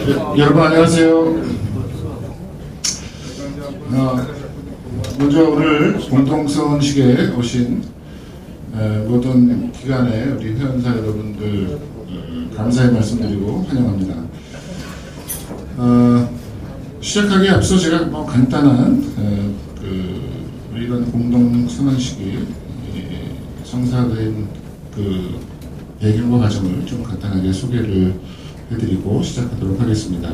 여러분 안녕하세요. 먼저 오늘 공동선언식에 오신 모든 기관의 우리 회원사 여러분들 감사의 말씀드리고 환영합니다. 시작하기에 앞서 제가 간단한 이런 공동선언식이 성사된 배경과 과정을 좀 간단하게 소개를 해드리고 시작하도록 하겠습니다.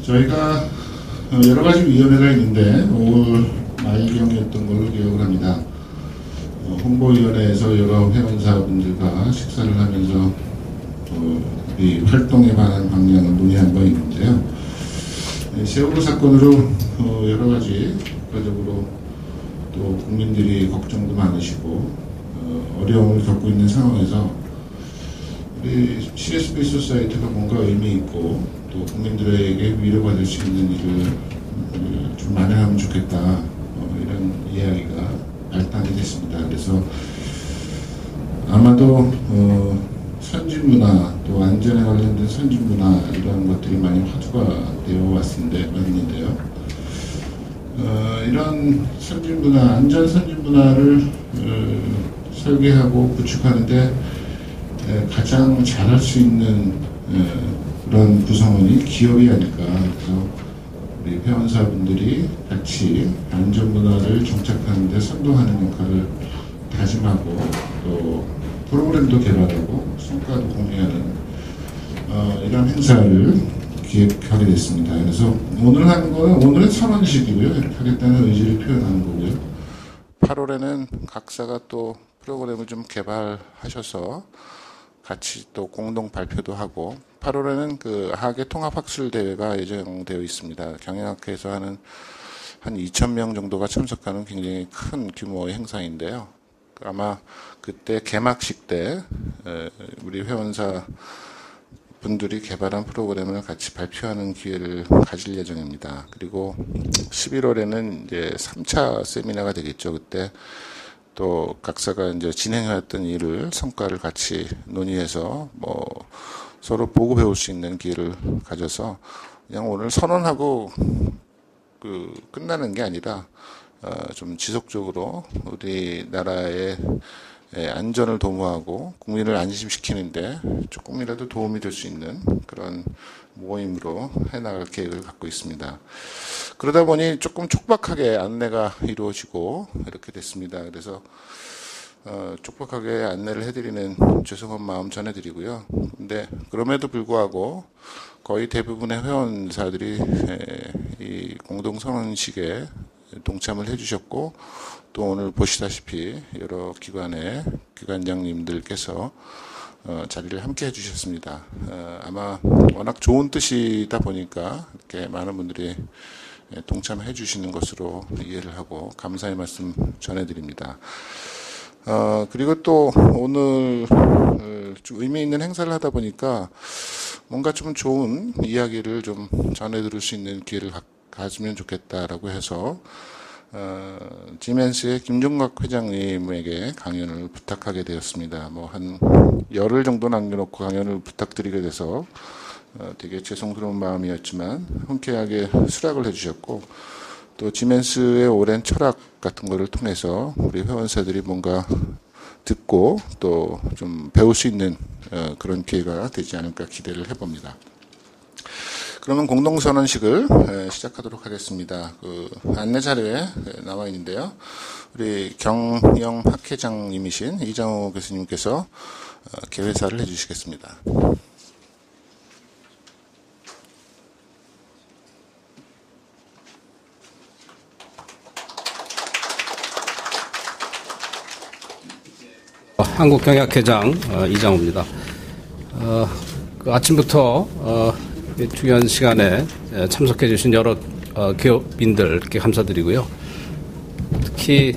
저희가 여러 가지 위원회가 있는데 5월 말경이었던 걸로 기억을 합니다. 홍보위원회에서 여러 회원사분들과 식사를 하면서 우리 활동에 관한 방향을 논의한 바 있는데요. 세월호 사건으로 여러 가지 국가적으로 또 국민들이 걱정도 많으시고 어려움을 겪고 있는 상황에서 우리 CSB 소사이티가 뭔가 의미 있고 또 국민들에게 위로가 될 수 있는 일을 좀 마련하면 좋겠다, 이런 이야기가 발단이 됐습니다. 그래서 아마도 선진문화 또 안전에 관련된 선진문화 이런 것들이 많이 화두가 되어 왔는데요. 이런 선진문화, 안전 선진문화를 설계하고 구축하는데 가장 잘할 수 있는 그런 구성원이 기업이 아닐까. 그래서 우리 회원사분들이 같이 안전문화를 정착하는 데 선도하는 역할을 다짐하고 또 프로그램도 개발하고 성과도 공유하는 이런 행사를 기획하게 됐습니다. 그래서 오늘 하는 거는 오늘은 선언식이고요. 이렇게 하겠다는 의지를 표현하는 거고요. 8월에는 각사가 또 프로그램을 좀 개발하셔서 같이 또 공동 발표도 하고 8월에는 학예 통합학술대회가 예정되어 있습니다. 경영학회에서 하는 한 2,000명 정도가 참석하는 굉장히 큰 규모의 행사인데요. 아마 그때 개막식 때 우리 회원사 분들이 개발한 프로그램을 같이 발표하는 기회를 가질 예정입니다. 그리고 11월에는 이제 3차 세미나가 되겠죠. 그때 또 각사가 이제 진행해왔던 일을 성과를 같이 논의해서 서로 보고 배울 수 있는 기회를 가져서 그냥 오늘 선언하고 끝나는 게 아니라 좀 지속적으로 우리나라의 안전을 도모하고 국민을 안심시키는데 조금이라도 도움이 될 수 있는 그런 모임으로 해나갈 계획을 갖고 있습니다. 그러다 보니 조금 촉박하게 안내가 이루어지고 이렇게 됐습니다. 그래서 촉박하게 안내를 해드리는 죄송한 마음 전해드리고요. 근데 그럼에도 불구하고 거의 대부분의 회원사들이 이 공동선언식에 동참을 해주셨고 또 오늘 보시다시피 여러 기관의 기관장님들께서 자리를 함께 해주셨습니다. 아마 워낙 좋은 뜻이다 보니까 이렇게 많은 분들이 동참해 주시는 것으로 이해를 하고 감사의 말씀 전해드립니다. 그리고 또 오늘 좀 의미 있는 행사를 하다 보니까 뭔가 좀 좋은 이야기를 좀 전해 들을 수 있는 기회를 가지면 좋겠다라고 해서 지멘스의 김종각 회장님에게 강연을 부탁하게 되었습니다. 한 열흘 정도 남겨놓고 강연을 부탁드리게 돼서 되게 죄송스러운 마음이었지만 흔쾌하게 수락을 해주셨고 또 지멘스의 오랜 철학 같은 거를 통해서 우리 회원사들이 뭔가 듣고 또 좀 배울 수 있는 그런 기회가 되지 않을까 기대를 해봅니다. 그러면 공동선언식을 시작하도록 하겠습니다. 안내 자료에 나와 있는데요. 우리 경영학회장님이신 이장호 교수님께서 개회사를 해주시겠습니다. 한국경영학회장 이장호입니다. 아침부터 중요한 시간에 참석해 주신 여러 기업인들께 감사드리고요. 특히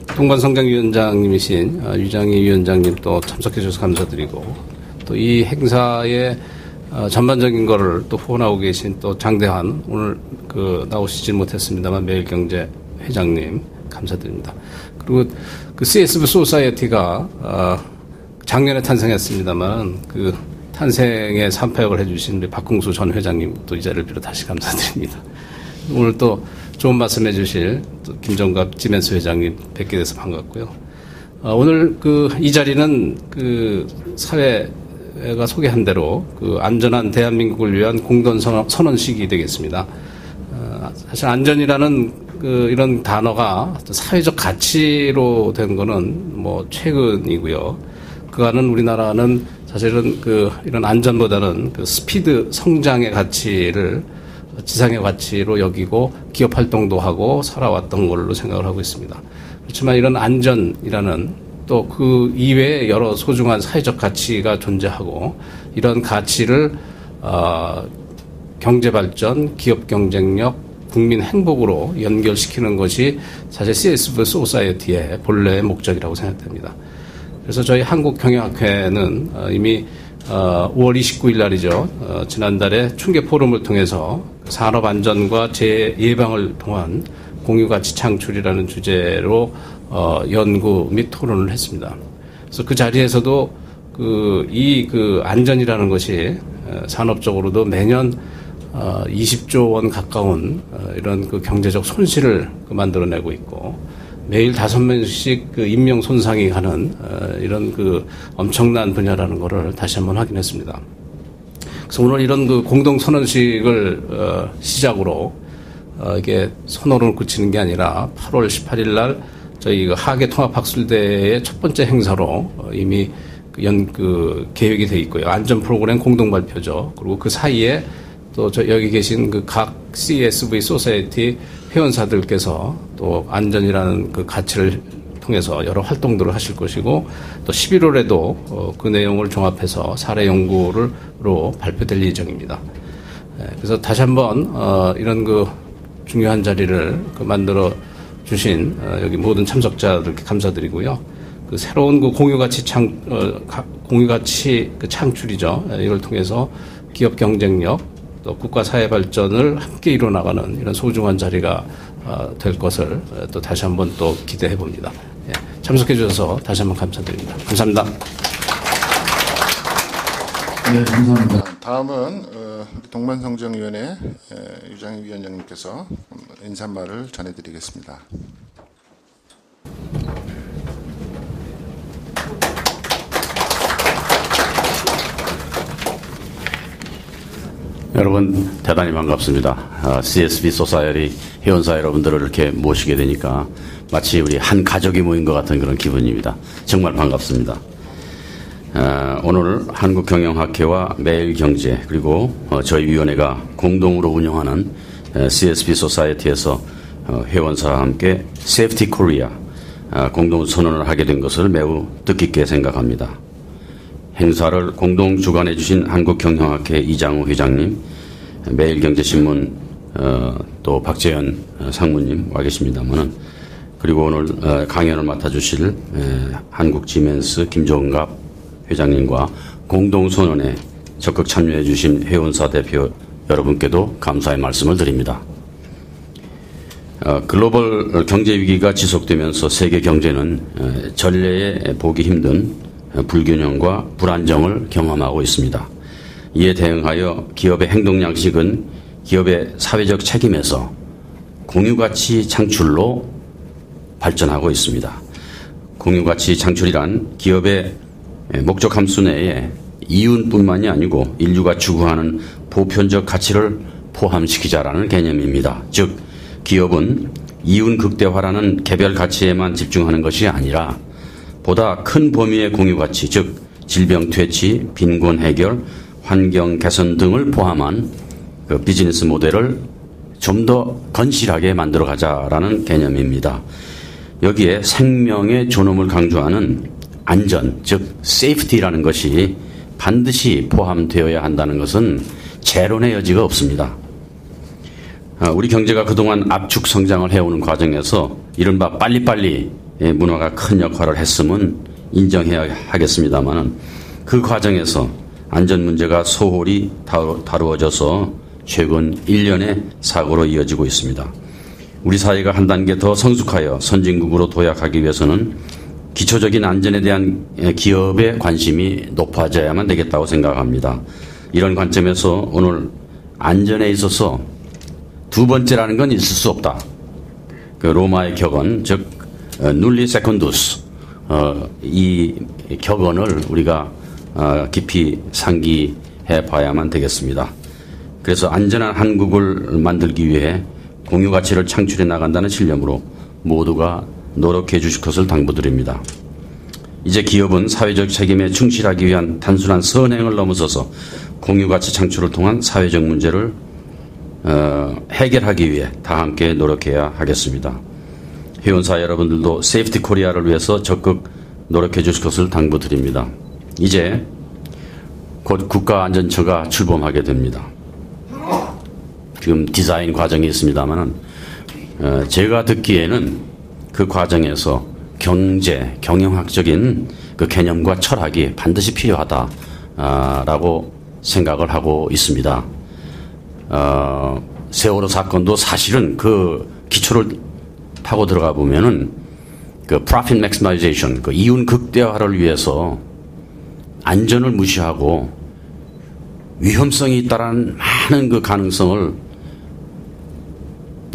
동반성장위원장님이신 유장희 위원장님 또 참석해 주셔서 감사드리고 또 이 행사의 전반적인 거를 또 후원하고 계신 또 장대환 오늘 나오시지 못했습니다만 매일경제 회장님 감사드립니다. 그리고 CSB 소사이어티가 작년에 탄생했습니다만 탄생에 참석을 해주신 우리 박홍수 전 회장님 또 이 자리를 빌어 다시 감사드립니다. 오늘 또 좋은 말씀 해주실 또 김정갑 지멘스 회장님 뵙게 돼서 반갑고요. 오늘 이 자리는 사회가 소개한 대로 안전한 대한민국을 위한 공동 선언식이 되겠습니다. 사실 안전이라는 이런 단어가 사회적 가치로 된 거는 최근이고요. 그간은 우리나라는 사실은 이런 안전보다는 스피드 성장의 가치를 지상의 가치로 여기고 기업 활동도 하고 살아왔던 걸로 생각을 하고 있습니다. 그렇지만 이런 안전이라는 또 그 이외에 여러 소중한 사회적 가치가 존재하고 이런 가치를 경제발전, 기업 경쟁력, 국민 행복으로 연결시키는 것이 사실 CSV 소사이어티의 본래의 목적이라고 생각됩니다. 그래서 저희 한국경영학회는 이미 5월 29일 날이죠. 지난달에 충계 포럼을 통해서 산업안전과 재예방을 통한 공유가치 창출이라는 주제로 연구 및 토론을 했습니다. 그래서 그 자리에서도 안전이라는 것이 산업적으로도 매년 20조 원 가까운 이런 경제적 손실을 만들어내고 있고 매일 5명씩 인명 손상이 가는 이런 엄청난 분야라는 것을 다시 한번 확인했습니다. 그래서 오늘 이런 공동 선언식을 시작으로 이게 선언을 그치는 게 아니라 8월 18일 날 저희 하계 통합학술대의 첫 번째 행사로 이미 계획이 돼 있고요. 안전 프로그램 공동 발표죠. 그리고 그 사이에 또 여기 계신 각 CSV 소사이어티 회원사들께서 또 안전이라는 가치를 통해서 여러 활동들을 하실 것이고 또 11월에도 그 내용을 종합해서 사례 연구로 발표될 예정입니다. 그래서 다시 한번 이런 중요한 자리를 만들어 주신 여기 모든 참석자들께 감사드리고요. 새로운 공유가치 창출이죠. 이걸 통해서 기업 경쟁력 또 국가 사회 발전을 함께 이뤄나가는 이런 소중한 자리가 될 것을 또 다시 한번 또 기대해 봅니다. 참석해 주셔서 다시 한번 감사드립니다. 감사합니다. 네, 감사합니다. 다음은 동반성정위원회 유장희 위원장님께서 인사말을 전해드리겠습니다. 여러분 대단히 반갑습니다. CSV 소사이어티 회원사 여러분들을 이렇게 모시게 되니까 마치 우리 한 가족이 모인 것 같은 그런 기분입니다. 정말 반갑습니다. 오늘 한국경영학회와 매일경제 그리고 저희 위원회가 공동으로 운영하는 CSV 소사이어티에서 회원사와 함께 세이프티 코리아 공동 선언을 하게 된 것을 매우 뜻깊게 생각합니다. 행사를 공동 주관해 주신 한국경영학회 이장우 회장님, 매일경제신문 또 박재현 상무님 와 계십니다만은 그리고 오늘 강연을 맡아주실 한국지멘스 김종갑 회장님과 공동선언에 적극 참여해 주신 회원사 대표 여러분께도 감사의 말씀을 드립니다. 글로벌 경제위기가 지속되면서 세계 경제는 전례에 보기 힘든 불균형과 불안정을 경험하고 있습니다. 이에 대응하여 기업의 행동 양식은 기업의 사회적 책임에서 공유가치 창출로 발전하고 있습니다. 공유가치 창출이란 기업의 목적 함수 내에 이윤뿐만이 아니고 인류가 추구하는 보편적 가치를 포함시키자라는 개념입니다. 즉 기업은 이윤 극대화라는 개별 가치에만 집중하는 것이 아니라 보다 큰 범위의 공유가치, 즉 질병 퇴치, 빈곤 해결, 환경 개선 등을 포함한 비즈니스 모델을 좀 더 건실하게 만들어가자라는 개념입니다. 여기에 생명의 존엄을 강조하는 안전, 즉 세이프티라는 것이 반드시 포함되어야 한다는 것은 재론의 여지가 없습니다. 우리 경제가 그동안 압축 성장을 해오는 과정에서 이른바 빨리빨리 문화가 큰 역할을 했음은 인정해야 하겠습니다만 그 과정에서 안전 문제가 소홀히 다루어져서 최근 1년의 사고로 이어지고 있습니다. 우리 사회가 한 단계 더 성숙하여 선진국으로 도약하기 위해서는 기초적인 안전에 대한 기업의 관심이 높아져야만 되겠다고 생각합니다. 이런 관점에서 오늘 안전에 있어서 두 번째라는 건 있을 수 없다. 그 로마의 격언, 즉 nulli secundus, 이 격언을 우리가 깊이 상기해 봐야만 되겠습니다. 그래서 안전한 한국을 만들기 위해 공유 가치를 창출해 나간다는 신념으로 모두가 노력해 주실 것을 당부드립니다. 이제 기업은 사회적 책임에 충실하기 위한 단순한 선행을 넘어서서 공유 가치 창출을 통한 사회적 문제를 해결하기 위해 다 함께 노력해야 하겠습니다. 회원사 여러분들도 세이프티 코리아를 위해서 적극 노력해 주실 것을 당부드립니다. 이제 곧 국가안전처가 출범하게 됩니다. 지금 디자인 과정이 있습니다만은 제가 듣기에는 그 과정에서 경제, 경영학적인 그 개념과 철학이 반드시 필요하다라고 생각을 하고 있습니다. 세월호 사건도 사실은 그 기초를 파고 들어가 보면은 그 profit maximization, 그 이윤 극대화를 위해서 안전을 무시하고 위험성이 있다라는 많은 그 가능성을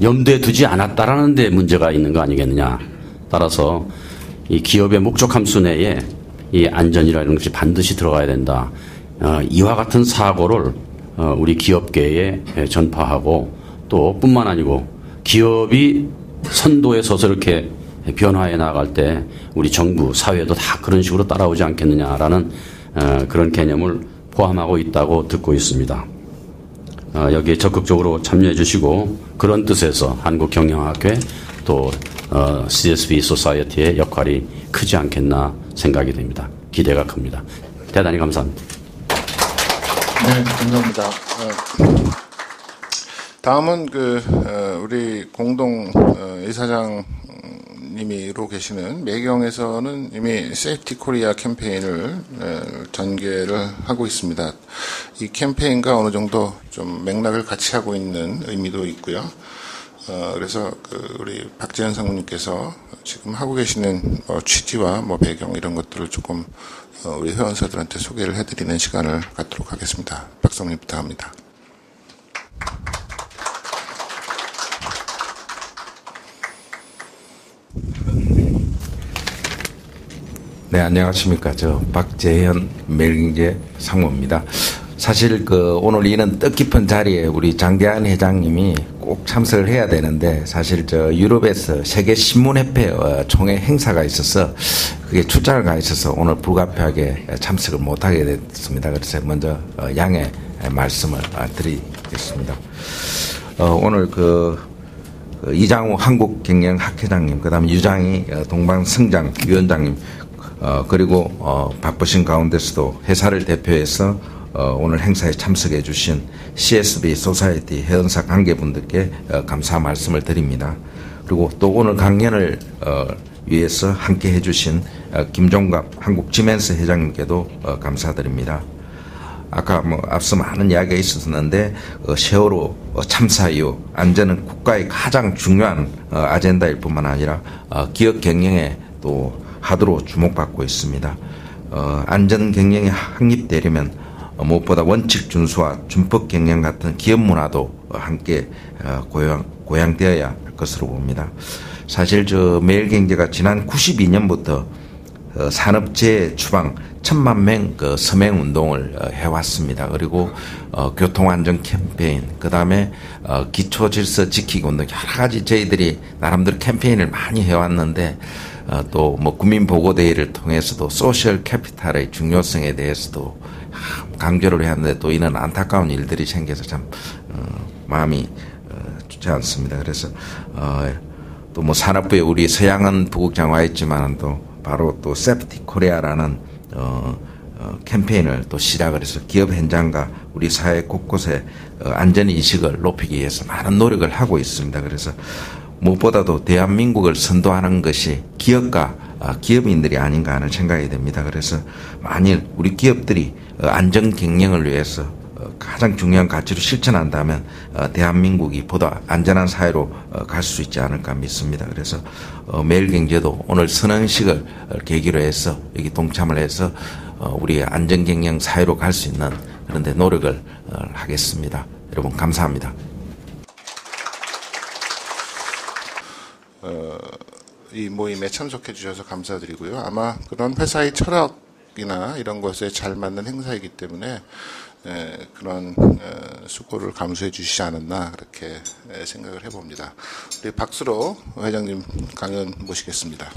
염두에 두지 않았다라는 데 문제가 있는 거 아니겠느냐. 따라서 이 기업의 목적 함수 내에 이 안전이라는 것이 반드시 들어가야 된다. 이와 같은 사고를 우리 기업계에 전파하고 또 뿐만 아니고 기업이 선도에 서서 이렇게 변화해 나갈 때 우리 정부, 사회도 다 그런 식으로 따라오지 않겠느냐라는 그런 개념을 포함하고 있다고 듣고 있습니다. 여기에 적극적으로 참여해 주시고 그런 뜻에서 한국경영학회 또 CSB 소사이어티의 역할이 크지 않겠나 생각이 됩니다. 기대가 큽니다. 대단히 감사합니다. 네, 감사합니다. 다음은 우리 공동 이사장님이로 계시는 매경에서는 이미 세이프티 코리아 캠페인을 전개를 하고 있습니다. 이 캠페인과 어느 정도 좀 맥락을 같이 하고 있는 의미도 있고요. 그래서 우리 박재현 상무님께서 지금 하고 계시는 취지와 배경 이런 것들을 조금 우리 회원사들한테 소개를 해드리는 시간을 갖도록 하겠습니다. 박성님 부탁합니다. 네, 안녕하십니까. 저 박재현 매일경제 상무입니다. 사실 오늘 이런 뜻깊은 자리에 우리 장대한 회장님이 꼭 참석을 해야 되는데 사실 유럽에서 세계 신문협회 총회 행사가 있어서 그게 출장을 가 있어서 오늘 불가피하게 참석을 못하게 됐습니다. 그래서 먼저 양해 말씀을 드리겠습니다. 오늘 이장우 한국경영학회장님, 그다음에 유장희 동방성장 위원장님, 그리고 바쁘신 가운데서도 회사를 대표해서 오늘 행사에 참석해 주신 CSB 소사이어티 회원사 관계분들께 감사 말씀을 드립니다. 그리고 또 오늘 강연을 위해서 함께 해주신 김종갑 한국지멘스 회장님께도 감사드립니다. 아까 앞서 많은 이야기가 있었는데 세월호 참사 이후 안전은 국가의 가장 중요한 아젠다일 뿐만 아니라 기업 경영에 또 하도로 주목받고 있습니다. 안전 경영에 확립되려면 무엇보다 원칙 준수와 준법 경영 같은 기업 문화도 함께 고양되어야 할 것으로 봅니다. 사실 매일경제가 지난 92년부터 산업재해 추방 1000만 명 서명 운동을 해왔습니다. 그리고 교통안전 캠페인, 그 다음에 기초질서 지키기 운동, 여러 가지 저희들이 나름대로 캠페인을 많이 해왔는데 또 국민보고대회를 통해서도 소셜 캐피탈의 중요성에 대해서도 강조를 했는데 또 이런 안타까운 일들이 생겨서 참 마음이 좋지 않습니다. 그래서 또 산업부에 우리 서양은 부국장 와 있지만 또 바로 또 세프티 코리아라는 캠페인을 또 시작을 해서 기업 현장과 우리 사회 곳곳에 안전 인식을 높이기 위해서 많은 노력을 하고 있습니다. 그래서 무엇보다도 대한민국을 선도하는 것이 기업과 기업인들이 아닌가 하는 생각이 됩니다. 그래서 만일 우리 기업들이 안전 경영을 위해서 가장 중요한 가치로 실천한다면 대한민국이 보다 안전한 사회로 갈 수 있지 않을까 믿습니다. 그래서 매일경제도 오늘 선언식을 계기로 해서 여기 동참을 해서 우리의 안전경영 사회로 갈 수 있는 그런 데 노력을 하겠습니다. 여러분 감사합니다. 이 모임에 참석해 주셔서 감사드리고요. 아마 그런 회사의 철학이나 이런 것에 잘 맞는 행사이기 때문에 그런 수고를 감수해 주시지 않았나 그렇게 생각을 해봅니다. 우리 박수로 회장님 강연 모시겠습니다.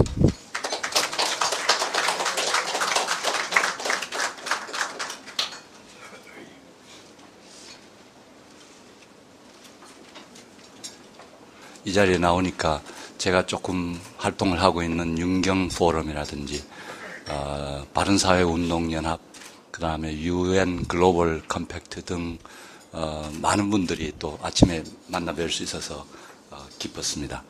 이 자리에 나오니까 제가 조금 활동을 하고 있는 윤경 포럼이라든지 바른사회운동연합, 그 다음에 UN 글로벌 컴팩트 등 많은 분들이 또 아침에 만나 뵐 수 있어서 기뻤습니다.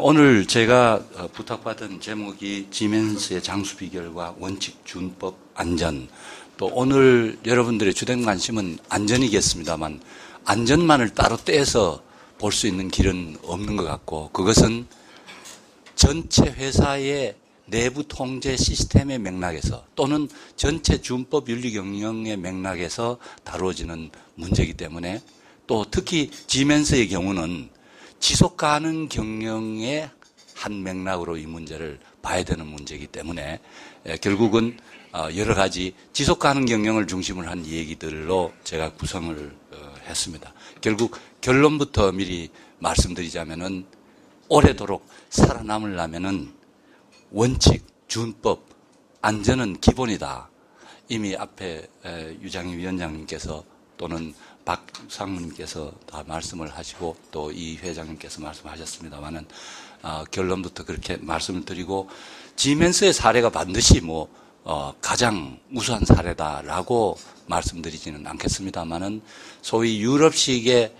오늘 제가 부탁받은 제목이 지멘스의 장수 비결과 원칙, 준법, 안전. 또 오늘 여러분들의 주된 관심은 안전이겠습니다만 안전만을 따로 떼서 볼 수 있는 길은 없는 것 같고 그것은 전체 회사의 내부 통제 시스템의 맥락에서 또는 전체 준법 윤리 경영의 맥락에서 다루어지는 문제이기 때문에 또 특히 지멘스의 경우는 지속 가능 경영의 한 맥락으로 이 문제를 봐야 되는 문제이기 때문에 결국은 여러 가지 지속 가능 경영을 중심으로 한 얘기들로 제가 구성을 했습니다. 결국 결론부터 미리 말씀드리자면은 오래도록 살아남으려면은 원칙, 준법, 안전은 기본이다. 이미 앞에 유장희 위원장님께서 또는 박 상무님께서 다 말씀을 하시고 또 이 회장님께서 말씀하셨습니다만은 결론부터 그렇게 말씀을 드리고 지멘스의 사례가 반드시 가장 우수한 사례다라고 말씀드리지는 않겠습니다만은 소위 유럽식의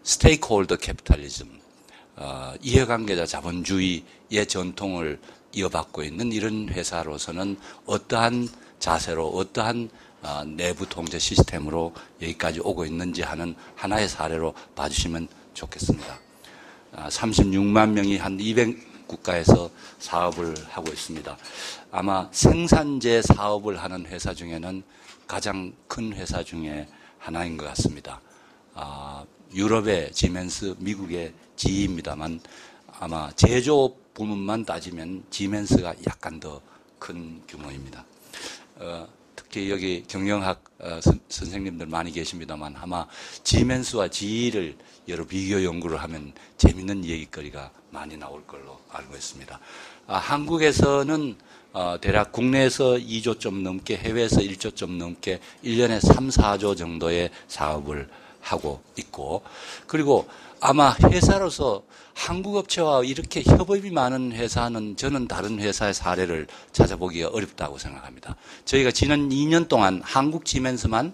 스테이크홀더 캐피탈리즘, 이해관계자 자본주의의 전통을 이어받고 있는 이런 회사로서는 어떠한 자세로 어떠한 내부 통제 시스템으로 여기까지 오고 있는지 하는 하나의 사례로 봐주시면 좋겠습니다. 36만 명이 한 200국가에서 사업을 하고 있습니다. 아마 생산재 사업을 하는 회사 중에는 가장 큰 회사 중에 하나인 것 같습니다. 유럽의 지멘스, 미국의 GE입니다만 아마 제조 부문만 따지면 지멘스가 약간 더 큰 규모입니다. 특히 여기 경영학 선생님들 많이 계십니다만 아마 지멘스와 GE를 여러 비교 연구를 하면 재밌는 얘기거리가 많이 나올 걸로 알고 있습니다. 한국에서는 대략 국내에서 2조 좀 넘게 해외에서 1조 좀 넘게 1년에 3, 4조 정도의 사업을 하고 있고 그리고 아마 회사로서 한국 업체와 이렇게 협업이 많은 회사는 저는 다른 회사의 사례를 찾아보기가 어렵다고 생각합니다. 저희가 지난 2년 동안 한국 지멘스만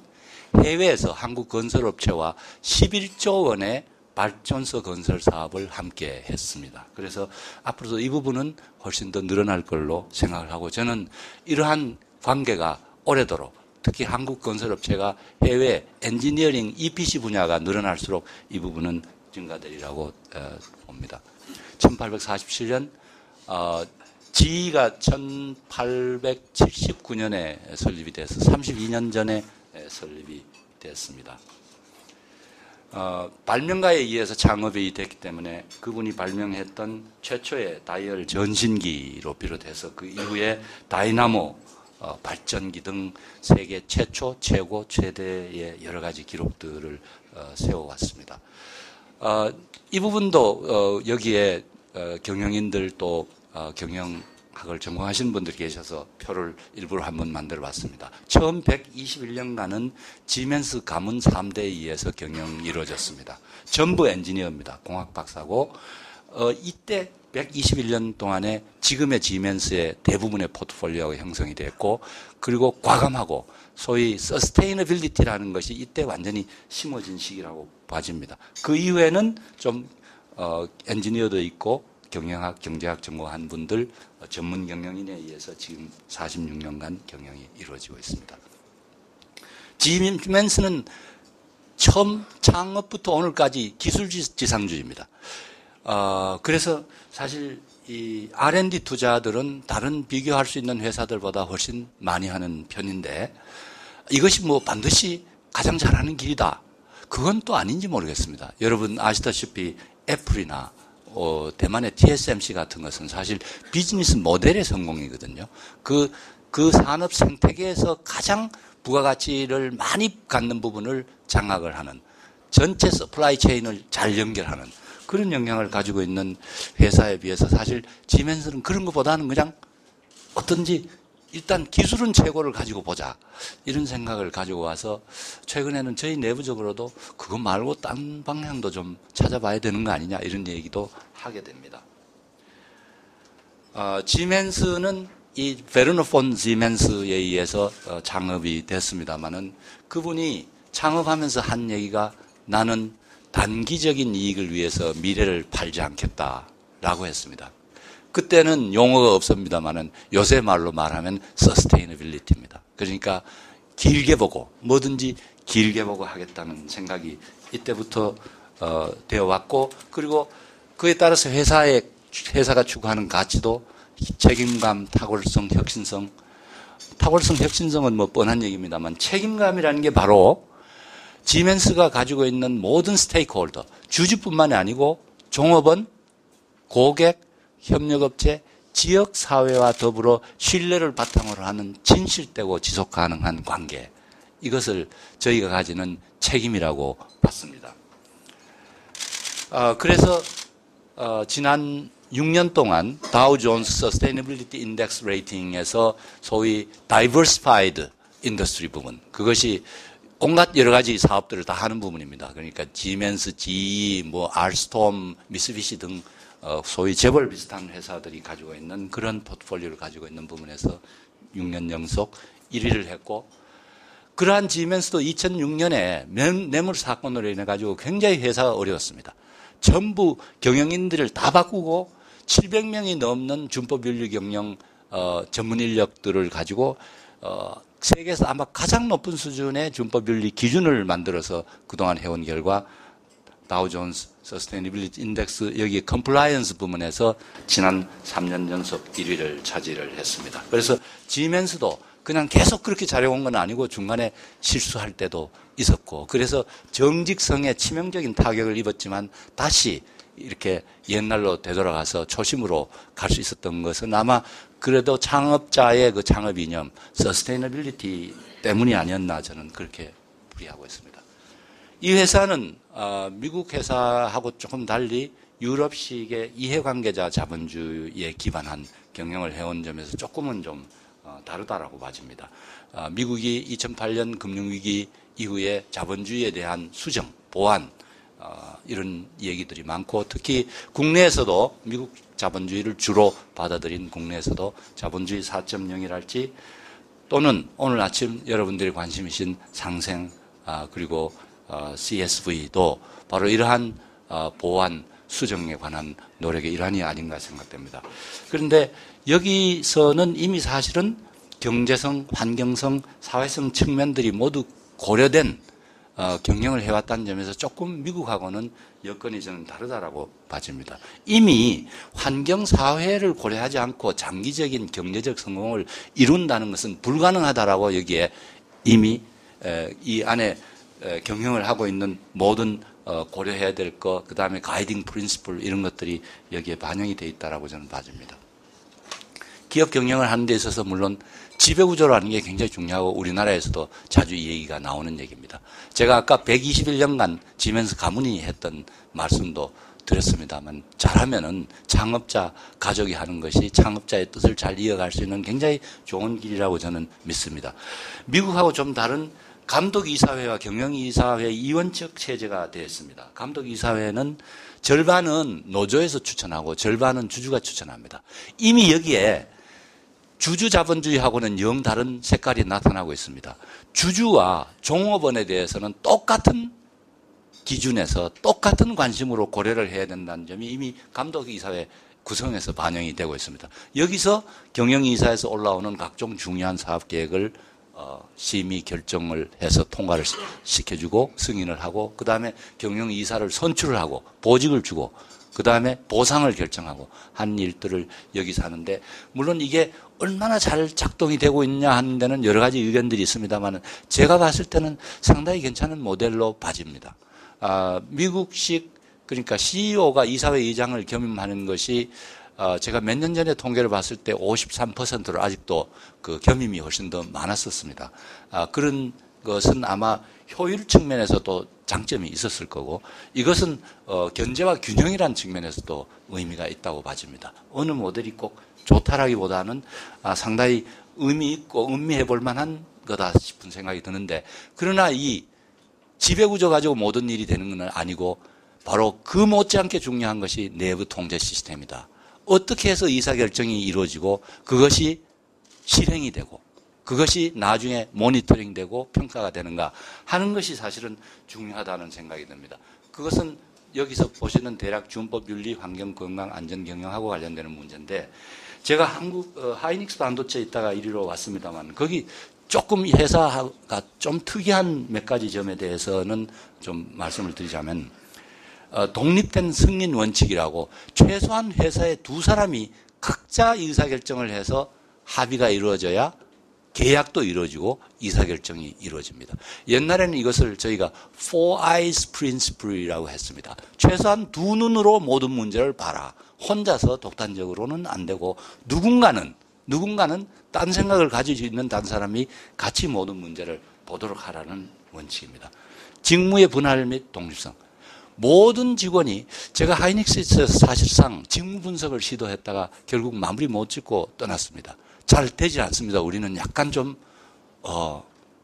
해외에서 한국 건설업체와 11조 원의 발전소 건설 사업을 함께 했습니다. 그래서 앞으로도 이 부분은 훨씬 더 늘어날 걸로 생각을 하고 저는 이러한 관계가 오래도록 특히 한국 건설업체가 해외 엔지니어링 EPC 분야가 늘어날수록 이 부분은 증가되리라고 봅니다. 1847년 GE가 1879년에 설립이 돼서 32년 전에 설립이 됐습니다. 발명가에 의해서 창업이 됐기 때문에 그분이 발명했던 최초의 다이얼 전신기로 비롯해서 그 이후에 다이나모 발전기 등 세계 최초, 최고, 최대의 여러 가지 기록들을 세워왔습니다. 이 부분도 여기에 경영인들 또 경영학을 전공하시는 분들이 계셔서 표를 일부러 한번 만들어 봤습니다. 처음 121년간은 지멘스 가문 3대에 의해서 경영이 이루어졌습니다. 전부 엔지니어입니다. 공학 박사고 이때 121년 동안에 지금의 지멘스의 대부분의 포트폴리오가 형성이 됐고 그리고 과감하고 소위 서스테이너빌리티라는 것이 이때 완전히 심어진 시기라고 봐집니다. 그 이후에는 좀 엔지니어도 있고 경영학, 경제학 전공한 분들 전문 경영인에 의해서 지금 46년간 경영이 이루어지고 있습니다. 지멘스는 처음 창업부터 오늘까지 기술지상주의입니다. 그래서 사실 이 R&D 투자들은 다른 비교할 수 있는 회사들보다 훨씬 많이 하는 편인데 이것이 뭐 반드시 가장 잘하는 길이다. 그건 또 아닌지 모르겠습니다. 여러분 아시다시피 애플이나 대만의 TSMC 같은 것은 사실 비즈니스 모델의 성공이거든요. 그 산업 생태계에서 가장 부가가치를 많이 갖는 부분을 장악을 하는 전체 서플라이 체인을 잘 연결하는 그런 영향을 가지고 있는 회사에 비해서 사실 지멘스는 그런 것보다는 그냥 어떤지 일단 기술은 최고를 가지고 보자 이런 생각을 가지고 와서 최근에는 저희 내부적으로도 그거 말고 딴 방향도 좀 찾아봐야 되는 거 아니냐 이런 얘기도 하게 됩니다. 지멘스는 이 베르너 폰 지멘스에 의해서 창업이 됐습니다만은 그분이 창업하면서 한 얘기가 나는 단기적인 이익을 위해서 미래를 팔지 않겠다라고 했습니다. 그때는 용어가 없습니다만은 요새 말로 말하면 서스테이너빌리티입니다. 그러니까 길게 보고 뭐든지 길게 보고 하겠다는 생각이 이때부터 되어 왔고 그리고 그에 따라서 회사가 추구하는 가치도 책임감, 탁월성, 혁신성. 탁월성, 혁신성은 뭐 뻔한 얘기입니다만 책임감이라는 게 바로 지멘스가 가지고 있는 모든 스테이크홀더, 주주뿐만이 아니고 종업원, 고객, 협력업체, 지역사회와 더불어 신뢰를 바탕으로 하는 진실되고 지속 가능한 관계. 이것을 저희가 가지는 책임이라고 봤습니다. 그래서 지난 6년 동안 다우 존스 서스테이너빌리티 인덱스 레이팅에서 소위 다이버시파이드 인더스트리 부분, 그것이 온갖 여러 가지 사업들을 다 하는 부분입니다. 그러니까 지멘스, GE, 뭐 알스톰, 미쓰비시 등 소위 재벌 비슷한 회사들이 가지고 있는 그런 포트폴리오를 가지고 있는 부분에서 6년 연속 1위를 했고 그러한 지멘스도 2006년에 뇌물 사건으로 인해 가지고 굉장히 회사가 어려웠습니다. 전부 경영인들을 다 바꾸고 700명이 넘는 준법윤리 경영 전문 인력들을 가지고 세계에서 아마 가장 높은 수준의 준법윤리 기준을 만들어서 그동안 해온 결과 다우존스 서스테이너빌리티 인덱스 여기 컴플라이언스 부문에서 지난 3년 연속 1위를 차지를 했습니다. 그래서 지멘스도 그냥 계속 그렇게 잘해온 건 아니고 중간에 실수할 때도 있었고 그래서 정직성에 치명적인 타격을 입었지만 다시 이렇게 옛날로 되돌아가서 초심으로 갈 수 있었던 것은 아마 그래도 창업자의 그 창업 이념, 서스테이너빌리티 때문이 아니었나 저는 그렇게 풀이하고 있습니다. 이 회사는 미국 회사하고 조금 달리 유럽식의 이해관계자 자본주의에 기반한 경영을 해온 점에서 조금은 좀 다르다라고 봐집니다. 미국이 2008년 금융위기 이후에 자본주의에 대한 수정, 보완 이런 얘기들이 많고 특히 국내에서도 미국 자본주의를 주로 받아들인 국내에서도 자본주의 4.0이랄지 또는 오늘 아침 여러분들이 관심이신 상생 그리고 CSV도 바로 이러한 보완 수정에 관한 노력의 일환이 아닌가 생각됩니다. 그런데 여기서는 이미 사실은 경제성, 환경성, 사회성 측면들이 모두 고려된 경영을 해왔다는 점에서 조금 미국하고는 여건이 저는 다르다라고 봐집니다. 이미 환경, 사회를 고려하지 않고 장기적인 경제적 성공을 이룬다는 것은 불가능하다라고 여기에 이미 이 안에 경영을 하고 있는 모든 고려해야 될 것, 그 다음에 가이딩 프린시플 이런 것들이 여기에 반영이 되어 있다라고 저는 봐집니다. 기업 경영을 하는 데 있어서 물론 지배구조라는 게 굉장히 중요하고 우리나라에서도 자주 이 얘기가 나오는 얘기입니다. 제가 아까 121년간 지멘스 가문이 했던 말씀도 드렸습니다만 잘하면은 창업자 가족이 하는 것이 창업자의 뜻을 잘 이어갈 수 있는 굉장히 좋은 길이라고 저는 믿습니다. 미국하고 좀 다른 감독이사회와 경영이사회 이원적 체제가 되어 있습니다. 감독이사회는 절반은 노조에서 추천하고 절반은 주주가 추천합니다. 이미 여기에 주주 자본주의하고는 영 다른 색깔이 나타나고 있습니다. 주주와 종업원에 대해서는 똑같은 기준에서 똑같은 관심으로 고려를 해야 된다는 점이 이미 감독이사회 구성에서 반영이 되고 있습니다. 여기서 경영이사에서 올라오는 각종 중요한 사업 계획을 심의 결정을 해서 통과를 시켜주고 승인을 하고 그 다음에 경영이사를 선출을 하고 보직을 주고 그 다음에 보상을 결정하고 한 일들을 여기서 하는데 물론 이게 얼마나 잘 작동이 되고 있냐 하는 데는 여러 가지 의견들이 있습니다만 제가 봤을 때는 상당히 괜찮은 모델로 봐집니다. 미국식 그러니까 CEO가 이사회 의장을 겸임하는 것이 제가 몇 년 전에 통계를 봤을 때 53%로 아직도 그 겸임이 훨씬 더 많았었습니다. 그런 것은 아마 효율 측면에서도 장점이 있었을 거고 이것은 견제와 균형이라는 측면에서도 의미가 있다고 봐집니다. 어느 모델이 꼭 좋다라기보다는 상당히 의미 있고 음미해 볼 만한 거다 싶은 생각이 드는데 그러나 이 지배구조 가지고 모든 일이 되는 건 아니고 바로 그 못지않게 중요한 것이 내부 통제 시스템이다. 어떻게 해서 의사결정이 이루어지고 그것이 실행이 되고 그것이 나중에 모니터링되고 평가가 되는가 하는 것이 사실은 중요하다는 생각이 듭니다. 그것은 여기서 보시는 대략 준법, 윤리, 환경, 건강, 안전, 경영하고 관련되는 문제인데 제가 한국 하이닉스 반도체에 있다가 이리로 왔습니다만 거기 조금 이 회사가 좀 특이한 몇 가지 점에 대해서는 좀 말씀을 드리자면 독립된 승인 원칙이라고 최소한 회사에 두 사람이 각자 의사결정을 해서 합의가 이루어져야 계약도 이루어지고 의사결정이 이루어집니다. 옛날에는 이것을 저희가 Four Eyes Principle이라고 했습니다. 최소한 두 눈으로 모든 문제를 봐라. 혼자서 독단적으로는 안 되고 누군가는 딴 생각을 가지고 있는 딴 사람이 같이 모든 문제를 보도록 하라는 원칙입니다. 직무의 분할 및 독립성. 모든 직원이 제가 하이닉스에서 사실상 직무 분석을 시도했다가 결국 마무리 못 짓고 떠났습니다. 잘 되지 않습니다. 우리는 약간 좀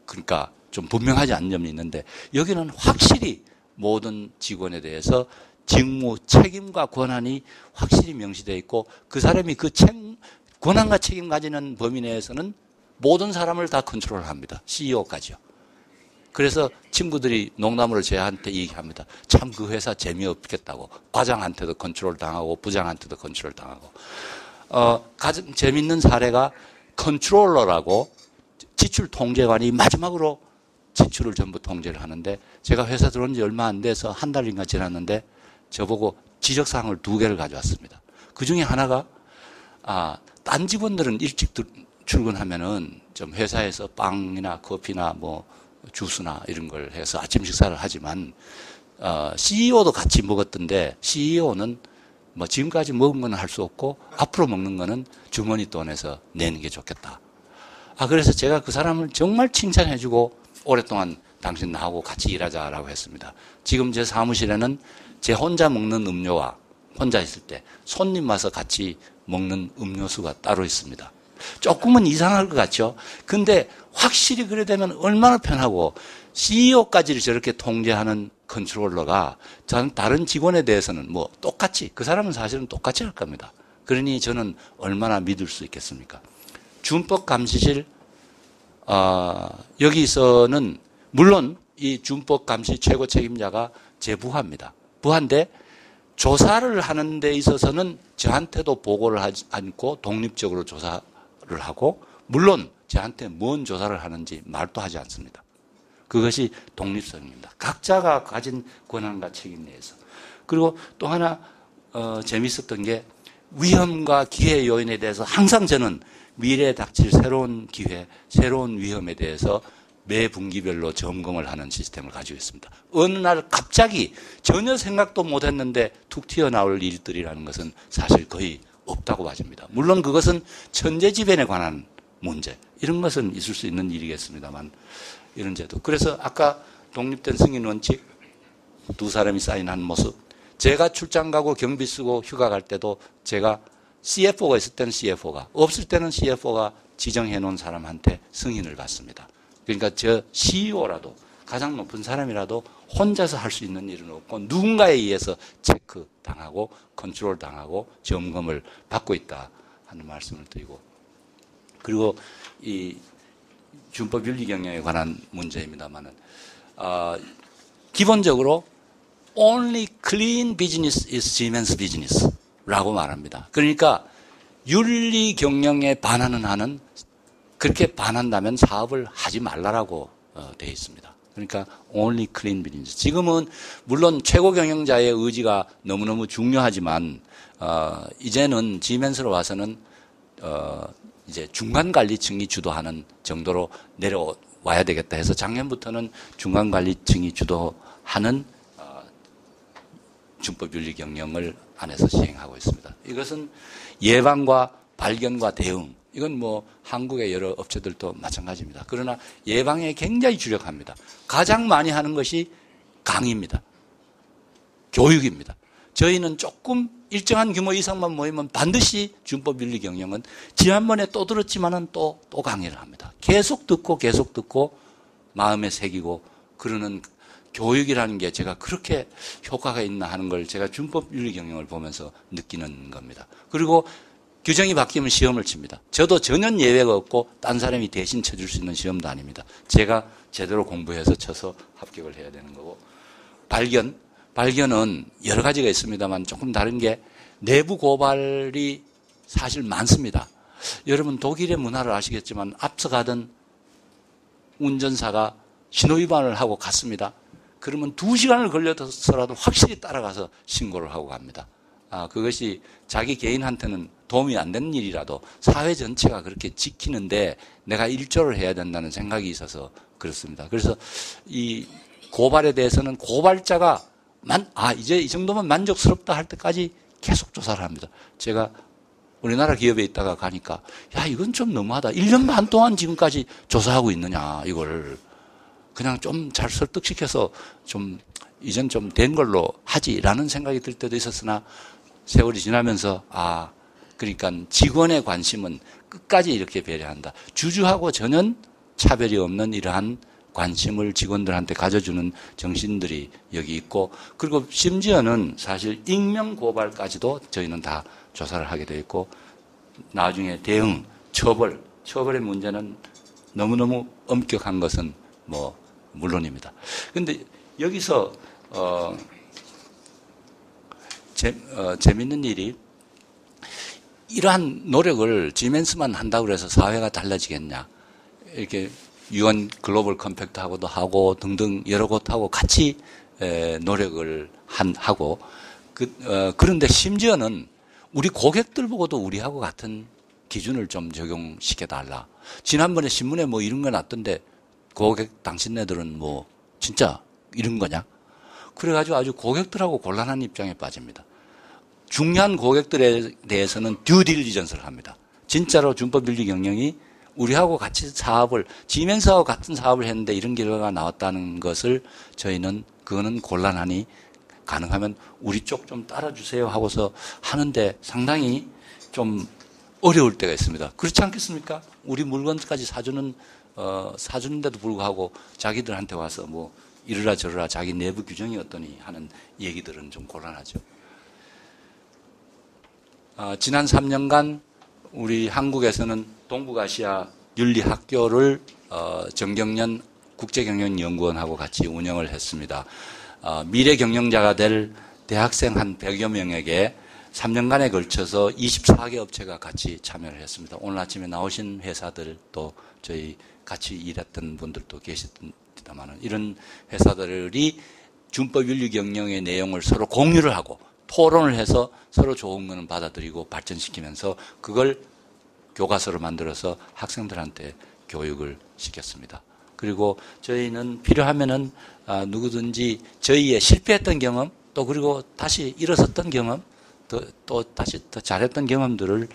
그러니까 좀 분명하지 않은 점이 있는데 여기는 확실히 모든 직원에 대해서 직무 책임과 권한이 확실히 명시되어 있고 그 사람이 그 권한과 책임 가지는 범위 내에서는 모든 사람을 다 컨트롤합니다. CEO까지요. 그래서 친구들이 농담으로 저한테 얘기합니다. 참 그 회사 재미없겠다고. 과장한테도 컨트롤 당하고 부장한테도 컨트롤 당하고. 가장 재밌는 사례가 컨트롤러라고 지출 통제관이 마지막으로 지출을 전부 통제를 하는데 제가 회사 들어온 지 얼마 안 돼서 한 달인가 지났는데 저보고 지적사항을 2개를 가져왔습니다. 그중에 하나가 딴 직원들은 일찍 출근하면은 좀 회사에서 빵이나 커피나 뭐 주스나 이런 걸 해서 아침 식사를 하지만 CEO도 같이 먹었던데 CEO는 뭐 지금까지 먹은 건 할 수 없고 앞으로 먹는 거는 주머니 돈에서 내는 게 좋겠다. 그래서 제가 그 사람을 정말 칭찬해주고 오랫동안 당신 나하고 같이 일하자라고 했습니다. 지금 제 사무실에는 제 혼자 먹는 음료와 혼자 있을 때 손님 와서 같이 먹는 음료수가 따로 있습니다. 조금은 이상할 것 같죠? 근데 확실히 그래 되면 얼마나 편하고 CEO까지를 저렇게 통제하는 컨트롤러가 다른 직원에 대해서는 뭐 똑같이 그 사람은 사실은 똑같이 할 겁니다. 그러니 저는 얼마나 믿을 수 있겠습니까? 준법 감시실 여기서는 물론 이 준법 감시 최고 책임자가 제 부하입니다. 부하인데 조사를 하는 데 있어서는 저한테도 보고를 하지 않고 독립적으로 조사를 하고 물론 저한테 뭔 조사를 하는지 말도 하지 않습니다. 그것이 독립성입니다. 각자가 가진 권한과 책임 내에서. 그리고 또 하나 재미있었던 게 위험과 기회 요인에 대해서 항상 저는 미래에 닥칠 새로운 기회, 새로운 위험에 대해서 매 분기별로 점검을 하는 시스템을 가지고 있습니다. 어느 날 갑자기 전혀 생각도 못했는데 툭 튀어나올 일들이라는 것은 사실 거의 없다고 봐집니다. 물론 그것은 천재지변에 관한 문제 이런 것은 있을 수 있는 일이겠습니다만 이런 제도. 그래서 아까 독립된 승인 원칙 두 사람이 사인한 모습 제가 출장 가고 경비 쓰고 휴가 갈 때도 제가 CFO가 있을 때는 CFO가 없을 때는 CFO가 지정해 놓은 사람한테 승인을 받습니다. 그러니까 저 CEO라도 가장 높은 사람이라도 혼자서 할 수 있는 일은 없고 누군가에 의해서 체크 당하고 컨트롤 당하고 점검을 받고 있다 하는 말씀을 드리고 그리고 이 준법 윤리 경영에 관한 문제입니다만은 기본적으로 only clean business is Siemens business라고 말합니다. 그러니까 윤리 경영에 반하는 한은 그렇게 반한다면 사업을 하지 말라라고 되어 있습니다. 그러니까 only clean business. 지금은 물론 최고 경영자의 의지가 너무너무 중요하지만 이제는 지멘스로 와서는 이제 중간 관리층이 주도하는 정도로 내려와야 되겠다 해서 작년부터는 중간 관리층이 주도하는 준법 윤리 경영을 안에서 시행하고 있습니다. 이것은 예방과 발견과 대응, 이건 뭐 한국의 여러 업체들도 마찬가지입니다. 그러나 예방에 굉장히 주력합니다. 가장 많이 하는 것이 강의입니다. 교육입니다. 저희는 조금 일정한 규모 이상만 모이면 반드시 준법 윤리 경영은 지난번에 또 들었지만은 또 강의를 합니다. 계속 듣고 마음에 새기고 그러는 교육이라는 게 제가 그렇게 효과가 있나 하는 걸 제가 준법 윤리 경영을 보면서 느끼는 겁니다. 그리고 규정이 바뀌면 시험을 칩니다. 저도 전혀 예외가 없고 딴 사람이 대신 쳐줄 수 있는 시험도 아닙니다. 제가 제대로 공부해서 쳐서 합격을 해야 되는 거고, 발견은 여러 가지가 있습니다만 조금 다른 게 내부 고발이 사실 많습니다. 여러분 독일의 문화를 아시겠지만 앞서가던 운전사가 신호위반을 하고 갔습니다. 그러면 2시간을 걸려서라도 확실히 따라가서 신고를 하고 갑니다. 그것이 자기 개인한테는 도움이 안 되는 일이라도 사회 전체가 그렇게 지키는데 내가 일조를 해야 된다는 생각이 있어서 그렇습니다. 그래서 이 고발에 대해서는 고발자가 이제 이 정도면 만족스럽다 할 때까지 계속 조사를 합니다. 제가 우리나라 기업에 있다가 가니까 이건 좀 너무하다. 1년 반 동안 지금까지 조사하고 있느냐, 이걸. 그냥 좀 잘 설득시켜서 좀 이젠 좀 된 걸로 하지라는 생각이 들 때도 있었으나 세월이 지나면서 그러니까 직원의 관심은 끝까지 이렇게 배려한다. 주주하고 전혀 차별이 없는 이러한 관심을 직원들한테 가져주는 정신들이 여기 있고, 그리고 심지어는 사실 익명 고발까지도 저희는 다 조사를 하게 되어 있고, 나중에 대응, 처벌의 문제는 너무너무 엄격한 것은 물론입니다. 그런데 여기서 재밌는 일이, 이러한 노력을 지멘스만 한다고 해서 사회가 달라지겠냐. 이렇게 UN 글로벌 컴팩트하고도 하고 등등 여러 곳하고 같이 노력을 하고, 그런데 심지어는 우리 고객들 보고도 우리하고 같은 기준을 좀 적용시켜달라. 지난번에 신문에 이런 거 났던데 고객 당신네들은 진짜 이런 거냐? 그래가지고 아주 고객들하고 곤란한 입장에 빠집니다. 중요한 고객들에 대해서는 듀 딜리전스를 합니다. 진짜로 준법 윤리 경영이 우리하고 같이 지멘스하고 같은 사업을 했는데 이런 결과가 나왔다는 것을 저희는 그거는 곤란하니 가능하면 우리 쪽 좀 따라주세요 하고서 하는데 상당히 좀 어려울 때가 있습니다. 그렇지 않겠습니까? 우리 물건까지 사주는데도 불구하고 자기들한테 와서 이러라 저러라 자기 내부 규정이 어떠니 하는 얘기들은 좀 곤란하죠. 지난 3년간 우리 한국에서는 동북아시아 윤리학교를 정경련 국제경영연구원하고 같이 운영을 했습니다. 미래 경영자가 될 대학생 한 100여 명에게 3년간에 걸쳐서 24개 업체가 같이 참여를 했습니다. 오늘 아침에 나오신 회사들 또 저희 같이 일했던 분들도 계셨습니다만, 이런 회사들이 준법 윤리 경영의 내용을 서로 공유를 하고 토론을 해서 서로 좋은 거는 받아들이고 발전시키면서 그걸 교과서로 만들어서 학생들한테 교육을 시켰습니다. 그리고 저희는 필요하면은 누구든지 저희의 실패했던 경험, 또 그리고 다시 일어섰던 경험, 또 다시 더 잘했던 경험들을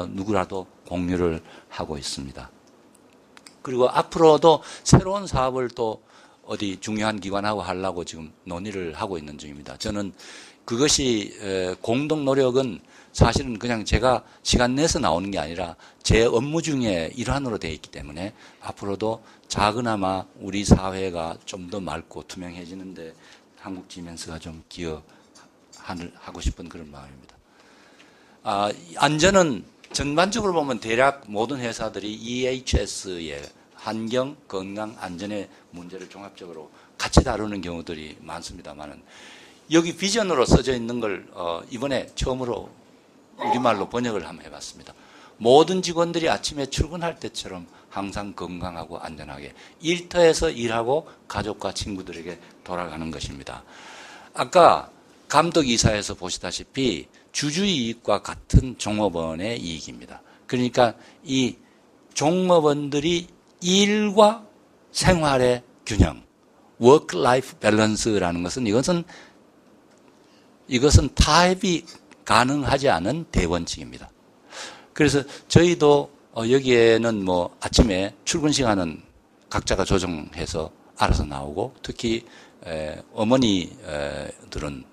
누구라도 공유를 하고 있습니다. 그리고 앞으로도 새로운 사업을 또 어디 중요한 기관하고 하려고 지금 논의를 하고 있는 중입니다. 저는 그것이 공동 노력은 사실은 그냥 제가 시간 내서 나오는 게 아니라 제 업무 중에 일환으로 되어 있기 때문에 앞으로도 작으나마 우리 사회가 좀 더 맑고 투명해지는데 한국 지멘스가 좀 기여하고 싶은 그런 마음입니다. 안전은 전반적으로 보면 대략 모든 회사들이 EHS의 환경, 건강, 안전의 문제를 종합적으로 같이 다루는 경우들이 많습니다만은, 여기 비전으로 써져 있는 걸 이번에 처음으로 우리말로 번역을 한번 해봤습니다. 모든 직원들이 아침에 출근할 때처럼 항상 건강하고 안전하게 일터에서 일하고 가족과 친구들에게 돌아가는 것입니다. 아까 감독이사에서 보시다시피 주주이익과 같은 종업원의 이익입니다. 그러니까 이 종업원들이 일과 생활의 균형, work-life balance라는 것은 이것은 타협이 가능하지 않은 대원칙입니다. 그래서 저희도 여기에는 뭐 아침에 출근 시간은 각자가 조정해서 알아서 나오고 특히 어머니들은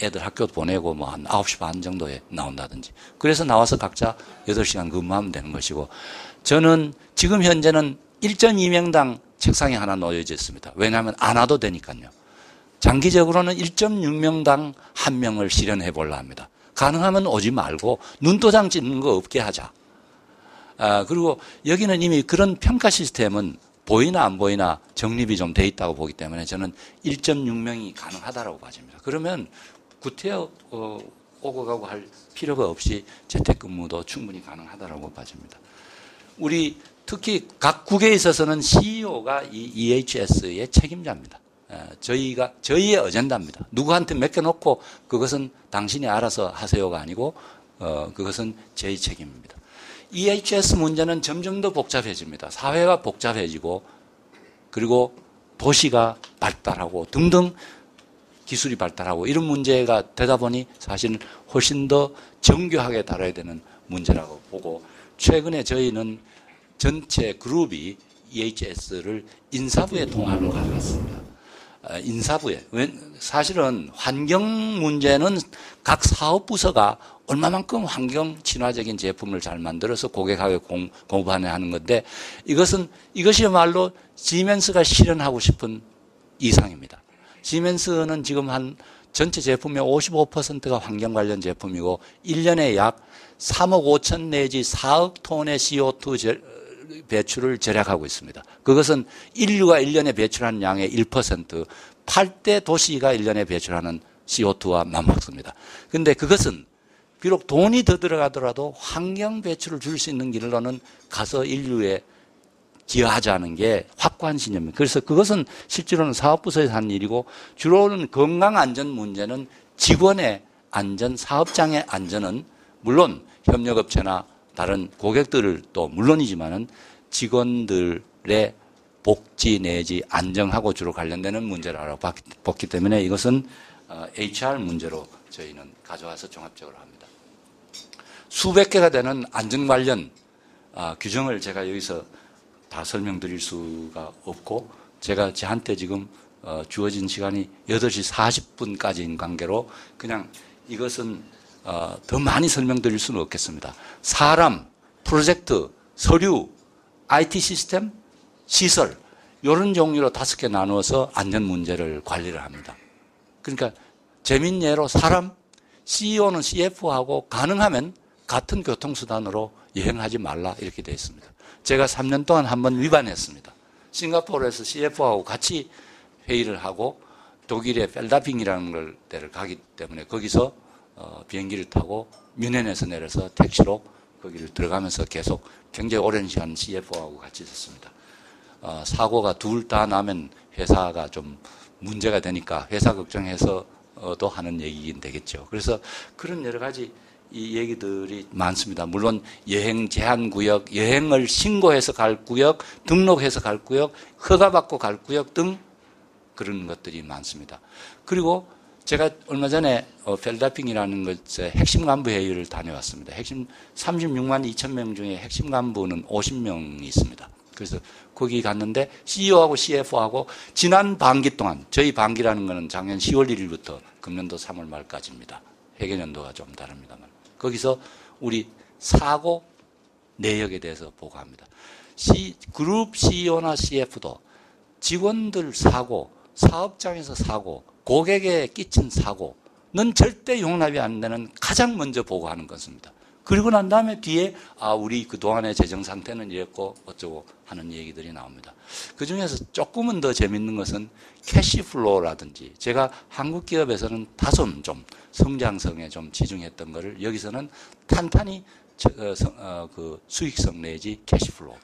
애들 학교 보내고 뭐 한 9시 반 정도에 나온다든지 그래서 나와서 각자 8시간 근무하면 되는 것이고 저는 지금 현재는 1.2명당 책상에 하나 놓여져 있습니다. 왜냐하면 안 와도 되니까요. 장기적으로는 1.6명당 1명을 실현해 보려 합니다. 가능하면 오지 말고 눈도장 찍는 거 없게 하자. 그리고 여기는 이미 그런 평가 시스템은 보이나 안 보이나 정립이 좀 돼 있다고 보기 때문에 저는 1.6명이 가능하다고 봐집니다. 그러면 구태여 오고 가고 할 필요가 없이 재택근무도 충분히 가능하다고 봐집니다. 우리 특히 각 국에 있어서는 CEO가 이 EHS의 책임자입니다. 저희의 어젠다입니다. 누구한테 맡겨놓고 그것은 당신이 알아서 하세요가 아니고 그것은 저희 책임입니다. EHS 문제는 점점 더 복잡해집니다. 사회가 복잡해지고 그리고 도시가 발달하고 등등 기술이 발달하고 이런 문제가 되다 보니 사실 훨씬 더 정교하게 다뤄야 되는 문제라고 보고 최근에 저희는 전체 그룹이 EHS를 인사부에 통합을 가져갔습니다. 인사부에. 사실은 환경 문제는 각 사업부서가 얼마만큼 환경 친화적인 제품을 잘 만들어서 고객에게 공급하는 건데 이것이야말로 시멘스가 실현하고 싶은 이상입니다. 시멘스는 지금 한 전체 제품의 55%가 환경 관련 제품이고 1년에 약 3억 5천 내지 4억 톤의 CO2 배출을 절약하고 있습니다. 그것은 인류가 1년에 배출하는 양의 1%, 8대 도시가 1년에 배출하는 CO2와 맞먹습니다. 그런데 그것은 비록 돈이 더 들어가더라도 환경 배출을 줄 수 있는 길로는 가서 인류에 기여하자는 게 확고한 신념입니다. 그래서 그것은 실제로는 사업부서에서 하는 일이고 주로는 건강안전 문제는 직원의 안전, 사업장의 안전은 물론 협력업체나 다른 고객들을 또 물론이지만은 직원들의 복지 내지 안정하고 주로 관련되는 문제라고 봤기 때문에 이것은 HR 문제로 저희는 가져와서 종합적으로 합니다. 수백 개가 되는 안전 관련 규정을 제가 여기서 다 설명드릴 수가 없고 제가 저한테 지금 주어진 시간이 8시 40분까지인 관계로 그냥 이것은 더 많이 설명드릴 수는 없겠습니다. 사람, 프로젝트, 서류, IT 시스템, 시설 이런 종류로 5개 나누어서 안전 문제를 관리를 합니다. 그러니까 재미있는 예로 사람, CEO는 CFO하고 가능하면 같은 교통수단으로 여행하지 말라 이렇게 되어 있습니다. 제가 3년 동안 한번 위반했습니다. 싱가포르에서 CFO하고 같이 회의를 하고 독일의 펠다핑이라는 데를 가기 때문에 거기서 비행기를 타고 뮌헨에서 내려서 택시로 거기를 들어가면서 계속 굉장히 오랜 시간 CFO하고 같이 있었습니다. 사고가 둘 다 나면 회사가 좀 문제가 되니까 회사 걱정해서도 하는 얘기긴 되겠죠. 그래서 그런 여러 가지 이 얘기들이 많습니다. 물론 여행 제한 구역, 여행을 신고해서 갈 구역, 등록해서 갈 구역, 허가받고 갈 구역 등 그런 것들이 많습니다. 그리고 제가 얼마 전에 펠다핑이라는 것의 핵심 간부 회의를 다녀왔습니다. 핵심 36만 2천 명 중에 핵심 간부는 50명이 있습니다. 그래서 거기 갔는데 CEO하고 CFO하고 지난 반기 동안 저희 반기라는 것은 작년 10월 1일부터 금년도 3월 말까지입니다. 회계연도가 좀 다릅니다만 거기서 우리 사고 내역에 대해서 보고합니다. 그룹 CEO나 CF도 직원들 사고, 사업장에서 사고, 고객에 끼친 사고는 절대 용납이 안 되는 가장 먼저 보고하는 것입니다. 그리고 난 다음에 뒤에 우리 그동안의 재정 상태는 이랬고 어쩌고 하는 얘기들이 나옵니다. 그중에서 조금은 더 재밌는 것은 캐시플로우라든지 제가 한국 기업에서는 다소 좀 성장성에 좀 치중했던 거를 여기서는 탄탄히 그 수익성 내지 캐시플로우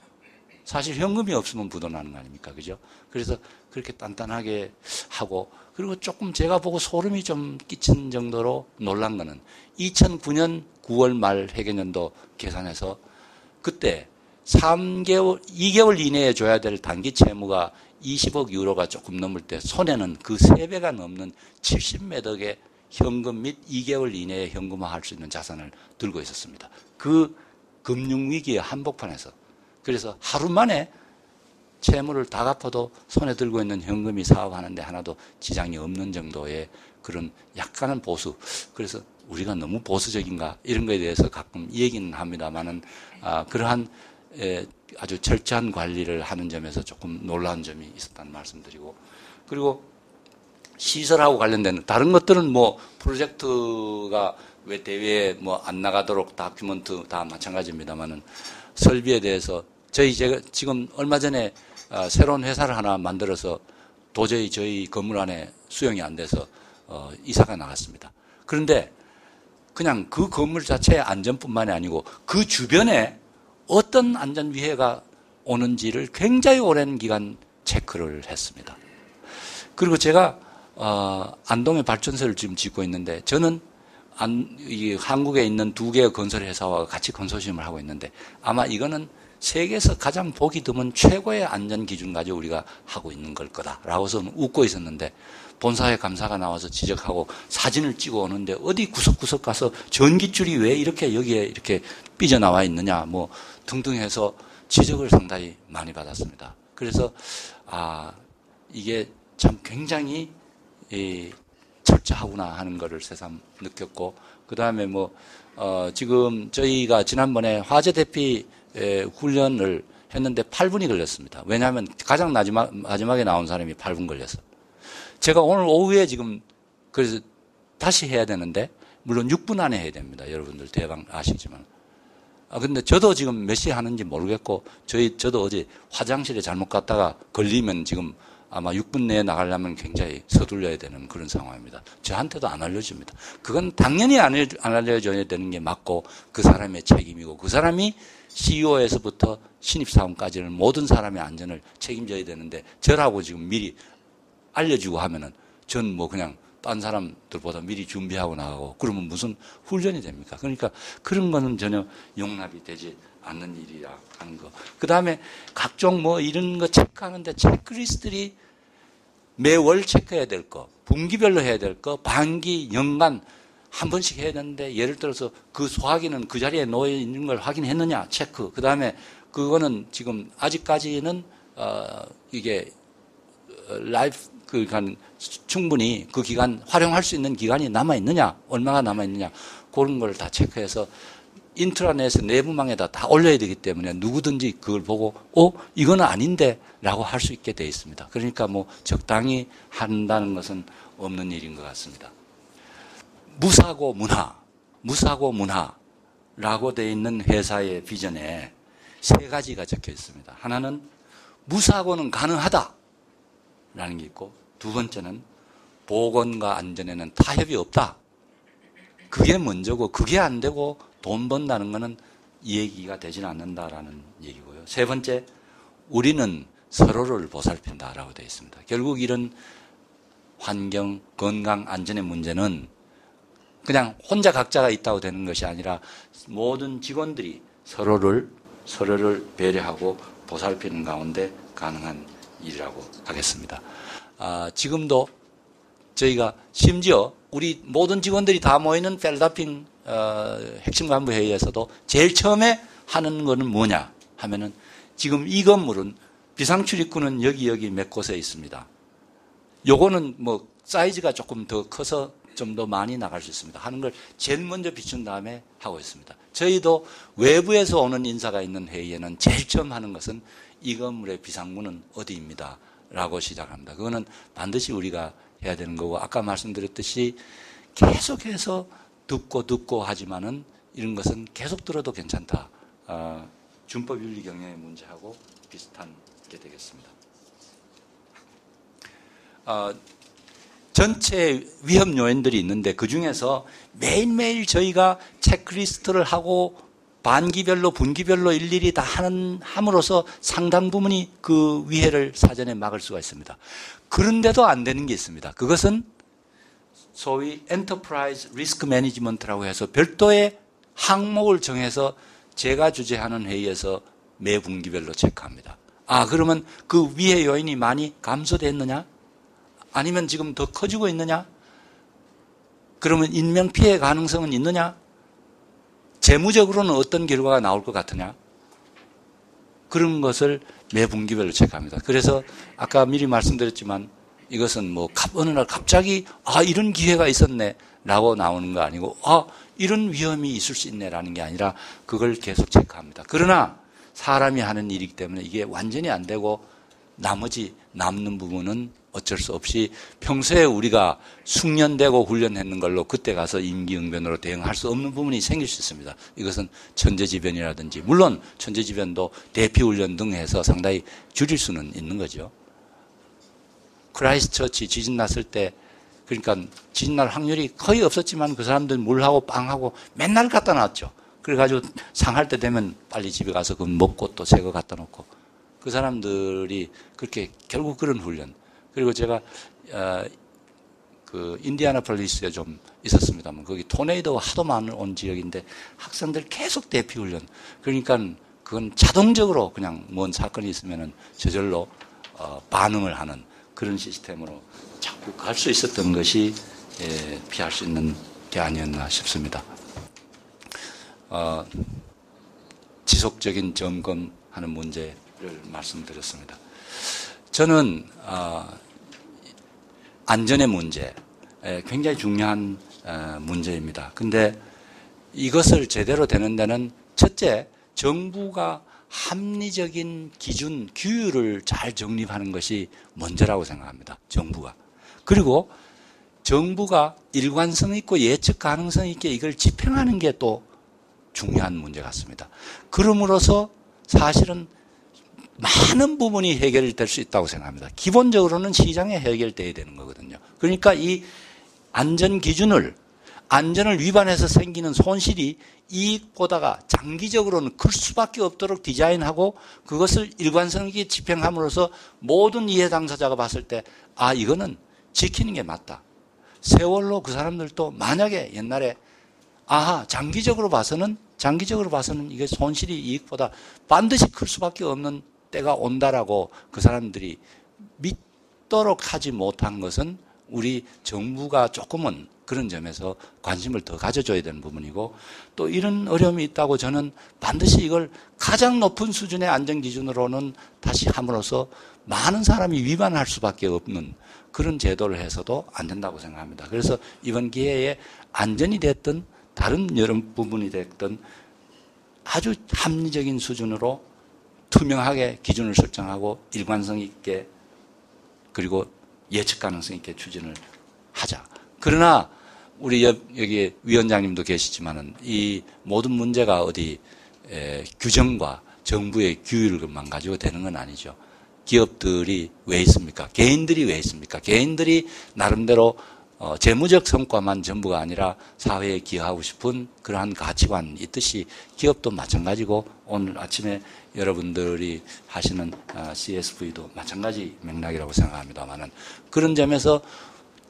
사실 현금이 없으면 부도나는 거 아닙니까? 그죠? 그래서 그렇게 단단하게 하고, 그리고 조금 제가 보고 소름이 좀 끼친 정도로 놀란 거는 2009년 9월 말 회계년도 계산해서 그때 2개월 이내에 줘야 될 단기 채무가 20억 유로가 조금 넘을 때 손해는 그 3배가 넘는 70매덕의 현금 및 2개월 이내에 현금화할 수 있는 자산을 들고 있었습니다. 그 금융위기의 한복판에서. 그래서 하루 만에 채무를 다 갚아도 손에 들고 있는 현금이 사업하는데 하나도 지장이 없는 정도의 그런 약간은 보수. 그래서 우리가 너무 보수적인가 이런 거에 대해서 가끔 얘기는 합니다만은 그러한 아주 철저한 관리를 하는 점에서 조금 놀라운 점이 있었다는 말씀드리고, 그리고 시설하고 관련된 다른 것들은 뭐 프로젝트가 왜 대회에 뭐 안 나가도록 다큐멘트 다 마찬가지입니다만은 설비에 대해서 제가 지금 얼마 전에 새로운 회사를 하나 만들어서 도저히 저희 건물 안에 수용이 안 돼서 이사가 나갔습니다. 그런데 그냥 그 건물 자체의 안전뿐만이 아니고 그 주변에 어떤 안전 위해가 오는지를 굉장히 오랜 기간 체크를 했습니다. 그리고 제가 안동에 발전소를 지금 짓고 있는데 저는 한국에 있는 2개의 건설 회사와 같이 컨소시엄을 하고 있는데 아마 이거는 세계에서 가장 보기 드문 최고의 안전 기준 가지고 우리가 하고 있는 걸 거다라고 저는 웃고 있었는데 본사에 감사가 나와서 지적하고 사진을 찍어 오는데 어디 구석구석 가서 전기줄이 왜 이렇게 여기에 이렇게 삐져나와 있느냐 뭐 등등 해서 지적을 상당히 많이 받았습니다. 그래서 이게 참 굉장히 철저하구나 하는 거를 새삼 느꼈고, 그 다음에 지금 저희가 지난번에 화재 대피 훈련을 했는데 8분이 걸렸습니다. 왜냐하면 가장 마지막에 나온 사람이 8분 걸려서. 제가 오늘 오후에 지금 그래서 다시 해야 되는데 물론 6분 안에 해야 됩니다. 여러분들 대강 아시지만. 근데 저도 지금 몇 시에 하는지 모르겠고 저도 어제 화장실에 잘못 갔다가 걸리면 지금 아마 6분 내에 나가려면 굉장히 서둘러야 되는 그런 상황입니다. 저한테도 안 알려줍니다. 그건 당연히 안 알려줘야 되는 게 맞고 그 사람의 책임이고 그 사람이 CEO에서부터 신입사원까지는 모든 사람의 안전을 책임져야 되는데 저라고 지금 미리 알려주고 하면은 전 그냥 딴 사람들보다 미리 준비하고 나가고 그러면 무슨 훈련이 됩니까? 그러니까 그런 거는 전혀 용납이 되지 않는 일이라 하는 거. 그 다음에 각종 이런 거 체크하는데 체크리스트들이 매월 체크해야 될 거, 분기별로 해야 될 거, 반기, 연간 한 번씩 해야 되는데 예를 들어서 그 소화기는 그 자리에 놓여 있는 걸 확인했느냐 체크. 그 다음에 그거는 지금 아직까지는 이게 라이프 충분히 그 기간 활용할 수 있는 기간이 남아 있느냐, 얼마가 남아 있느냐 그런 걸 다 체크해서 인트라넷에 내부망에다 다 올려야 되기 때문에 누구든지 그걸 보고 이거는 아닌데 라고 할 수 있게 되어 있습니다. 그러니까 적당히 한다는 것은 없는 일인 것 같습니다. 무사고 문화라고 되어 있는 회사의 비전에 3가지가 적혀 있습니다. 하나는 무사고는 가능하다 라는 게 있고, 두 번째는 보건과 안전에는 타협이 없다. 그게 먼저고 그게 안 되고 돈 번다는 것은 이 얘기가 되지는 않는다라는 얘기고요. 세 번째, 우리는 서로를 보살핀다라고 되어 있습니다. 결국 이런 환경, 건강, 안전의 문제는 그냥 혼자 각자가 있다고 되는 것이 아니라 모든 직원들이 서로를 배려하고 보살피는 가운데 가능한 일이라고 하겠습니다. 지금도 저희가 심지어 우리 모든 직원들이 다 모이는 펠다핑 핵심 간부 회의에서도 제일 처음에 하는 거는 뭐냐 하면은 지금 이 건물은 비상출입구는 여기 몇 곳에 있습니다. 요거는 사이즈가 조금 더 커서 좀 더 많이 나갈 수 있습니다. 하는 걸 제일 먼저 비춘 다음에 하고 있습니다. 저희도 외부에서 오는 인사가 있는 회의에는 제일 처음 하는 것은 이 건물의 비상문은 어디입니다. 라고 시작합니다. 그거는 반드시 우리가 해야 되는 거고, 아까 말씀드렸듯이 계속해서 듣고 하지만은 이런 것은 계속 들어도 괜찮다. 준법 윤리 경영의 문제하고 비슷한 게 되겠습니다. 전체 위험 요인들이 있는데 그 중에서 매일매일 저희가 체크리스트를 하고 반기별로 분기별로 일일이 다 함으로써 상당 부분이 그 위해를 사전에 막을 수가 있습니다. 그런데도 안 되는 게 있습니다. 그것은 소위 엔터프라이즈 리스크 매니지먼트라고 해서 별도의 항목을 정해서 제가 주재하는 회의에서 매 분기별로 체크합니다. 그러면 그 위해 요인이 많이 감소됐느냐? 아니면 지금 더 커지고 있느냐? 그러면 인명피해 가능성은 있느냐? 재무적으로는 어떤 결과가 나올 것 같으냐? 그런 것을 매 분기별로 체크합니다. 그래서 아까 미리 말씀드렸지만 이것은 뭐 어느 날 갑자기 이런 기회가 있었네 라고 나오는 거 아니고 이런 위험이 있을 수 있네 라는 게 아니라 그걸 계속 체크합니다. 그러나 사람이 하는 일이기 때문에 이게 완전히 안 되고 나머지 남는 부분은 어쩔 수 없이 평소에 우리가 숙련되고 훈련했는 걸로 그때 가서 임기응변으로 대응할 수 없는 부분이 생길 수 있습니다. 이것은 천재지변이라든지 물론 천재지변도 대피훈련 등 해서 상당히 줄일 수는 있는 거죠. 크라이스트처치 지진 났을 때 그러니까 지진 날 확률이 거의 없었지만 그 사람들 물하고 빵하고 맨날 갖다 놨죠. 그래가지고 상할 때 되면 빨리 집에 가서 그거 먹고 또 새 거 갖다 놓고 그 사람들이 그렇게 결국 그런 훈련. 그리고 제가 그 인디애나폴리스에 좀 있었습니다만 거기 토네이도가 하도 많은 온 지역인데 학생들 계속 대피 훈련. 그러니까 그건 자동적으로 그냥 뭔 사건이 있으면은 저절로 반응을 하는 그런 시스템으로 자꾸 갈 수 있었던 것이 피할 수 있는 게 아니었나 싶습니다. 지속적인 점검하는 문제를 말씀드렸습니다. 저는 안전의 문제 굉장히 중요한 문제입니다. 근데 이것을 제대로 되는 데는 첫째, 정부가 합리적인 기준, 규율을 잘 정립하는 것이 먼저라고 생각합니다. 정부가. 그리고 정부가 일관성 있고 예측 가능성 있게 이걸 집행하는 게 또 중요한 문제 같습니다. 그럼으로써 사실은 많은 부분이 해결될 수 있다고 생각합니다. 기본적으로는 시장에 해결돼야 되는 거거든요. 그러니까 이 안전 기준을 안전을 위반해서 생기는 손실이 이익보다가 장기적으로는 클 수밖에 없도록 디자인하고 그것을 일관성 있게 집행함으로써 모든 이해 당사자가 봤을 때 이거는 지키는 게 맞다. 세월로 그 사람들도 만약에 옛날에 장기적으로 봐서는 이게 손실이 이익보다 반드시 클 수밖에 없는 때가 온다라고 그 사람들이 믿도록 하지 못한 것은 우리 정부가 조금은 그런 점에서 관심을 더 가져줘야 되는 부분이고 또 이런 어려움이 있다고 저는 반드시 이걸 가장 높은 수준의 안전기준으로는 다시 함으로써 많은 사람이 위반할 수밖에 없는 그런 제도를 해서도 안 된다고 생각합니다. 그래서 이번 기회에 안전이 됐든 다른 여러 부분이 됐든 아주 합리적인 수준으로 투명하게 기준을 설정하고 일관성 있게 그리고 예측 가능성 있게 추진을 하자. 그러나 우리 여기 위원장님도 계시지만은 이 모든 문제가 어디 규정과 정부의 규율만 가지고 되는 건 아니죠. 기업들이 왜 있습니까? 개인들이 왜 있습니까? 개인들이 나름대로 재무적 성과만 전부가 아니라 사회에 기여하고 싶은 그러한 가치관이 있듯이 기업도 마찬가지고 오늘 아침에 여러분들이 하시는 CSV도 마찬가지 맥락이라고 생각합니다만은 그런 점에서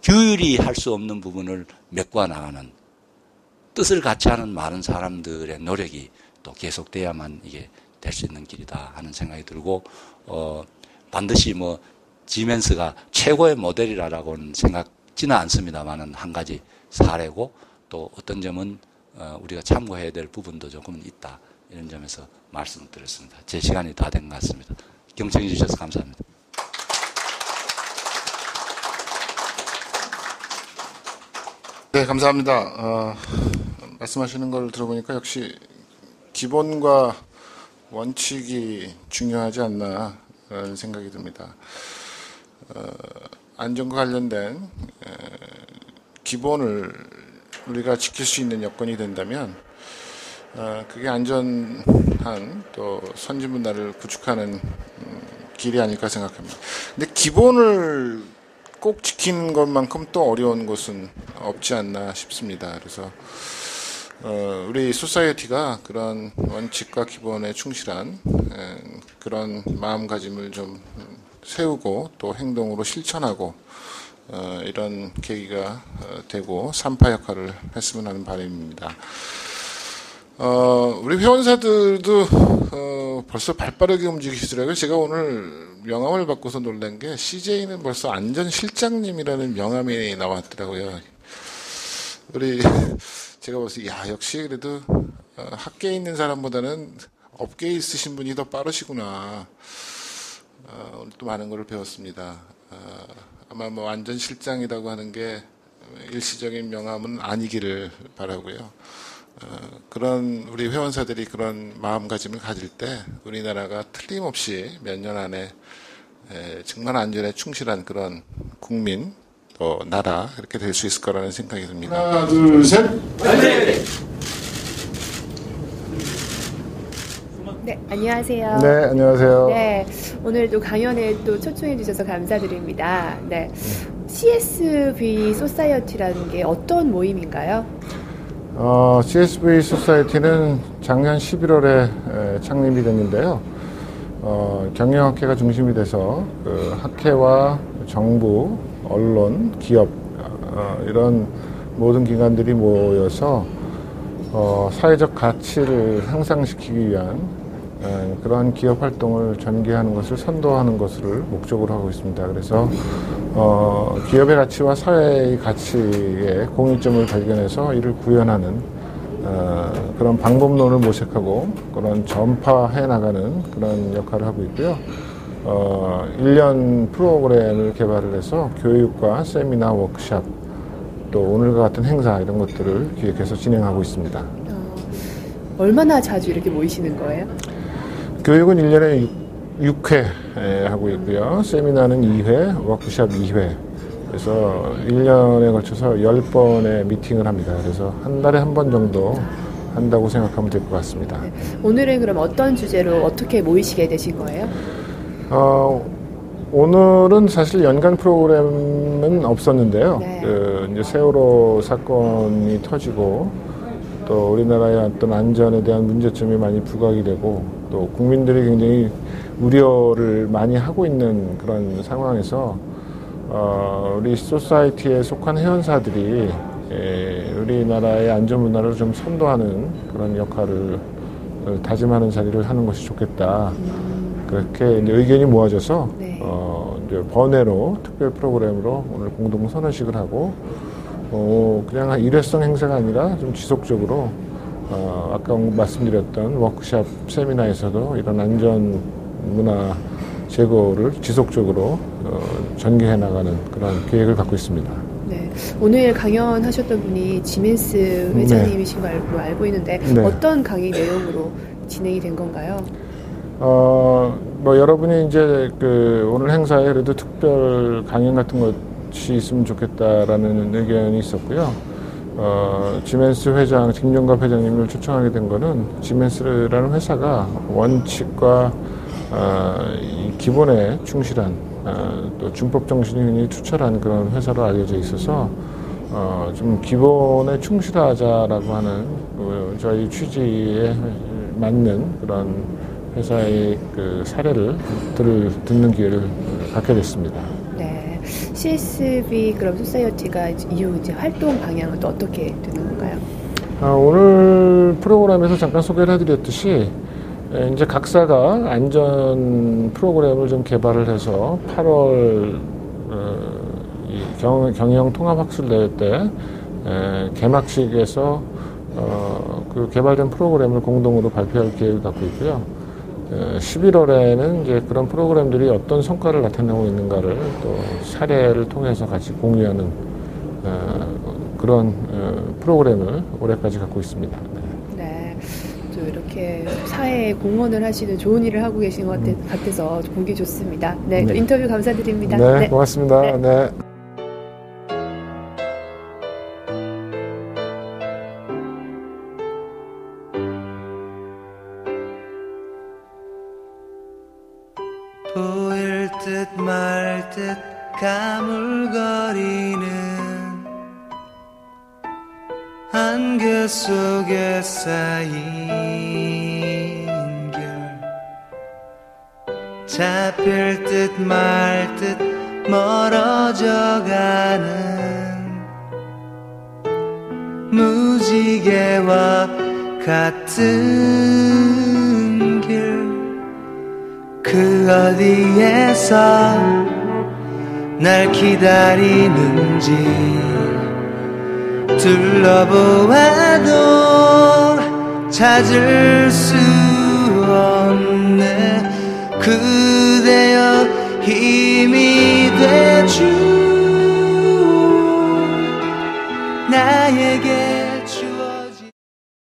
규율이 할 수 없는 부분을 메꿔 나가는 뜻을 같이 하는 많은 사람들의 노력이 또 계속돼야만 이게 될 수 있는 길이다 하는 생각이 들고 반드시 뭐 지멘스가 최고의 모델이라고는 생각지는 않습니다만은 한 가지 사례고 또 어떤 점은 우리가 참고해야 될 부분도 조금은 있다 이런 점에서 말씀을 드렸습니다. 제 시간이 다 된 것 같습니다. 경청해 주셔서 감사합니다. 네, 감사합니다. 말씀하시는 걸 들어보니까 역시 기본과 원칙이 중요하지 않나 라는 생각이 듭니다. 안전과 관련된 기본을 우리가 지킬 수 있는 여건이 된다면 그게 안전한 또 선진 문화를 구축하는 길이 아닐까 생각합니다. 근데 기본을 꼭 지키는 것만큼 또 어려운 것은 없지 않나 싶습니다. 그래서 우리 소사이어티가 그런 원칙과 기본에 충실한 그런 마음가짐을 좀 세우고 또 행동으로 실천하고 이런 계기가 되고 산파 역할을 했으면 하는 바람입니다. 우리 회원사들도 벌써 발빠르게 움직이시더라고요. 제가 오늘 명함을 받고서 놀란 게 CJ는 벌써 안전실장님이라는 명함이 나왔더라고요. 우리 제가 벌써 역시 그래도 학계에 있는 사람보다는 업계에 있으신 분이 더 빠르시구나. 오늘 또 많은 걸 배웠습니다. 아마 뭐 안전실장이라고 하는 게 일시적인 명함은 아니기를 바라고요. 그런 우리 회원사들이 그런 마음가짐을 가질 때 우리나라가 틀림없이 몇 년 안에 정말 안전에 충실한 그런 국민 또 나라 이렇게 될 수 있을 거라는 생각이 듭니다. 하나, 둘, 셋. 네, 안녕하세요. 네, 안녕하세요. 네, 오늘도 강연에 또 초청해 주셔서 감사드립니다. 네, CSV 소사이어티라는 게 어떤 모임인가요? CSV 소사이어티는 작년 11월에 창립이 됐는데요. 경영학회가 중심이 돼서 그 학회와 정부, 언론, 기업 이런 모든 기관들이 모여서 사회적 가치를 향상시키기 위한 그러한 기업 활동을 전개하는 것을 선도하는 것을 목적으로 하고 있습니다. 그래서 기업의 가치와 사회의 가치의 공통점을 발견해서 이를 구현하는 그런 방법론을 모색하고 그런 전파해 나가는 그런 역할을 하고 있고요. 1년 프로그램을 개발을 해서 교육과 세미나, 워크샵, 또 오늘과 같은 행사 이런 것들을 기획해서 진행하고 있습니다. 얼마나 자주 이렇게 모이시는 거예요? 교육은 1년에 6회 하고 있고요. 세미나는 2회, 워크샵 2회. 그래서 1년에 걸쳐서 10번의 미팅을 합니다. 그래서 한 달에 한 번 정도 한다고 생각하면 될 것 같습니다. 네. 오늘은 그럼 어떤 주제로 어떻게 모이시게 되신 거예요? 오늘은 사실 연간 프로그램은 없었는데요. 네. 이제 세월호 사건이 터지고 또 우리나라의 어떤 안전에 대한 문제점이 많이 부각이 되고 또 국민들이 굉장히 우려를 많이 하고 있는 그런 상황에서 우리 소사이어티에 속한 회원사들이 우리나라의 안전 문화를 좀 선도하는 그런 역할을 다짐하는 자리를 하는 것이 좋겠다. 그렇게 이제 의견이 모아져서 네. 이제 번외로 특별 프로그램으로 오늘 공동 선언식을 하고 그냥 일회성 행사가 아니라 좀 지속적으로 아까 말씀드렸던 워크샵 세미나에서도 이런 안전 문화 제고를 지속적으로 전개해 나가는 그런 계획을 갖고 있습니다. 네, 오늘 강연하셨던 분이 지멘스 회장님이신 걸로 알고 있는데 네. 어떤 강의 내용으로 진행이 된 건가요? 뭐 여러분이 이제 오늘 행사에 그래도 특별 강연 같은 것이 있으면 좋겠다라는 의견이 있었고요. 지멘스 회장, 김종갑 회장님을 초청하게 된 거는 지멘스라는 회사가 원칙과 이 기본에 충실한 또 준법 정신이 굉장히 투철한 그런 회사로 알려져 있어서 좀 기본에 충실하자라고 하는 저희 취지에 맞는 그런 회사의 그 사례를 듣는 기회를 갖게 됐습니다. 네, CSV 그럼 소사이어티가 이후 이제 활동 방향은 또 어떻게 되는 건가요? 오늘 프로그램에서 잠깐 소개를 해드렸듯이 이제 각사가 안전 프로그램을 좀 개발을 해서 8월 경영 통합학술대회 때 개막식에서 그 개발된 프로그램을 공동으로 발표할 계획을 갖고 있고요. 11월에는 이제 그런 프로그램들이 어떤 성과를 나타내고 있는가를 또 사례를 통해서 같이 공유하는 그런 프로그램을 올해까지 갖고 있습니다. 네, 또 이렇게 사회에 공헌을 하시는 좋은 일을 하고 계신 것 같아서 보기 좋습니다. 네, 또 인터뷰 감사드립니다. 네, 고맙습니다. 네. 네. 보일 듯 말 듯 가물거리는 안개 이별 속에 쌓인 결 잡힐 듯 말 듯 멀어져가는 무지개와 같은 길 그 어디에서 날 기다리는지 둘러보아도 찾을 수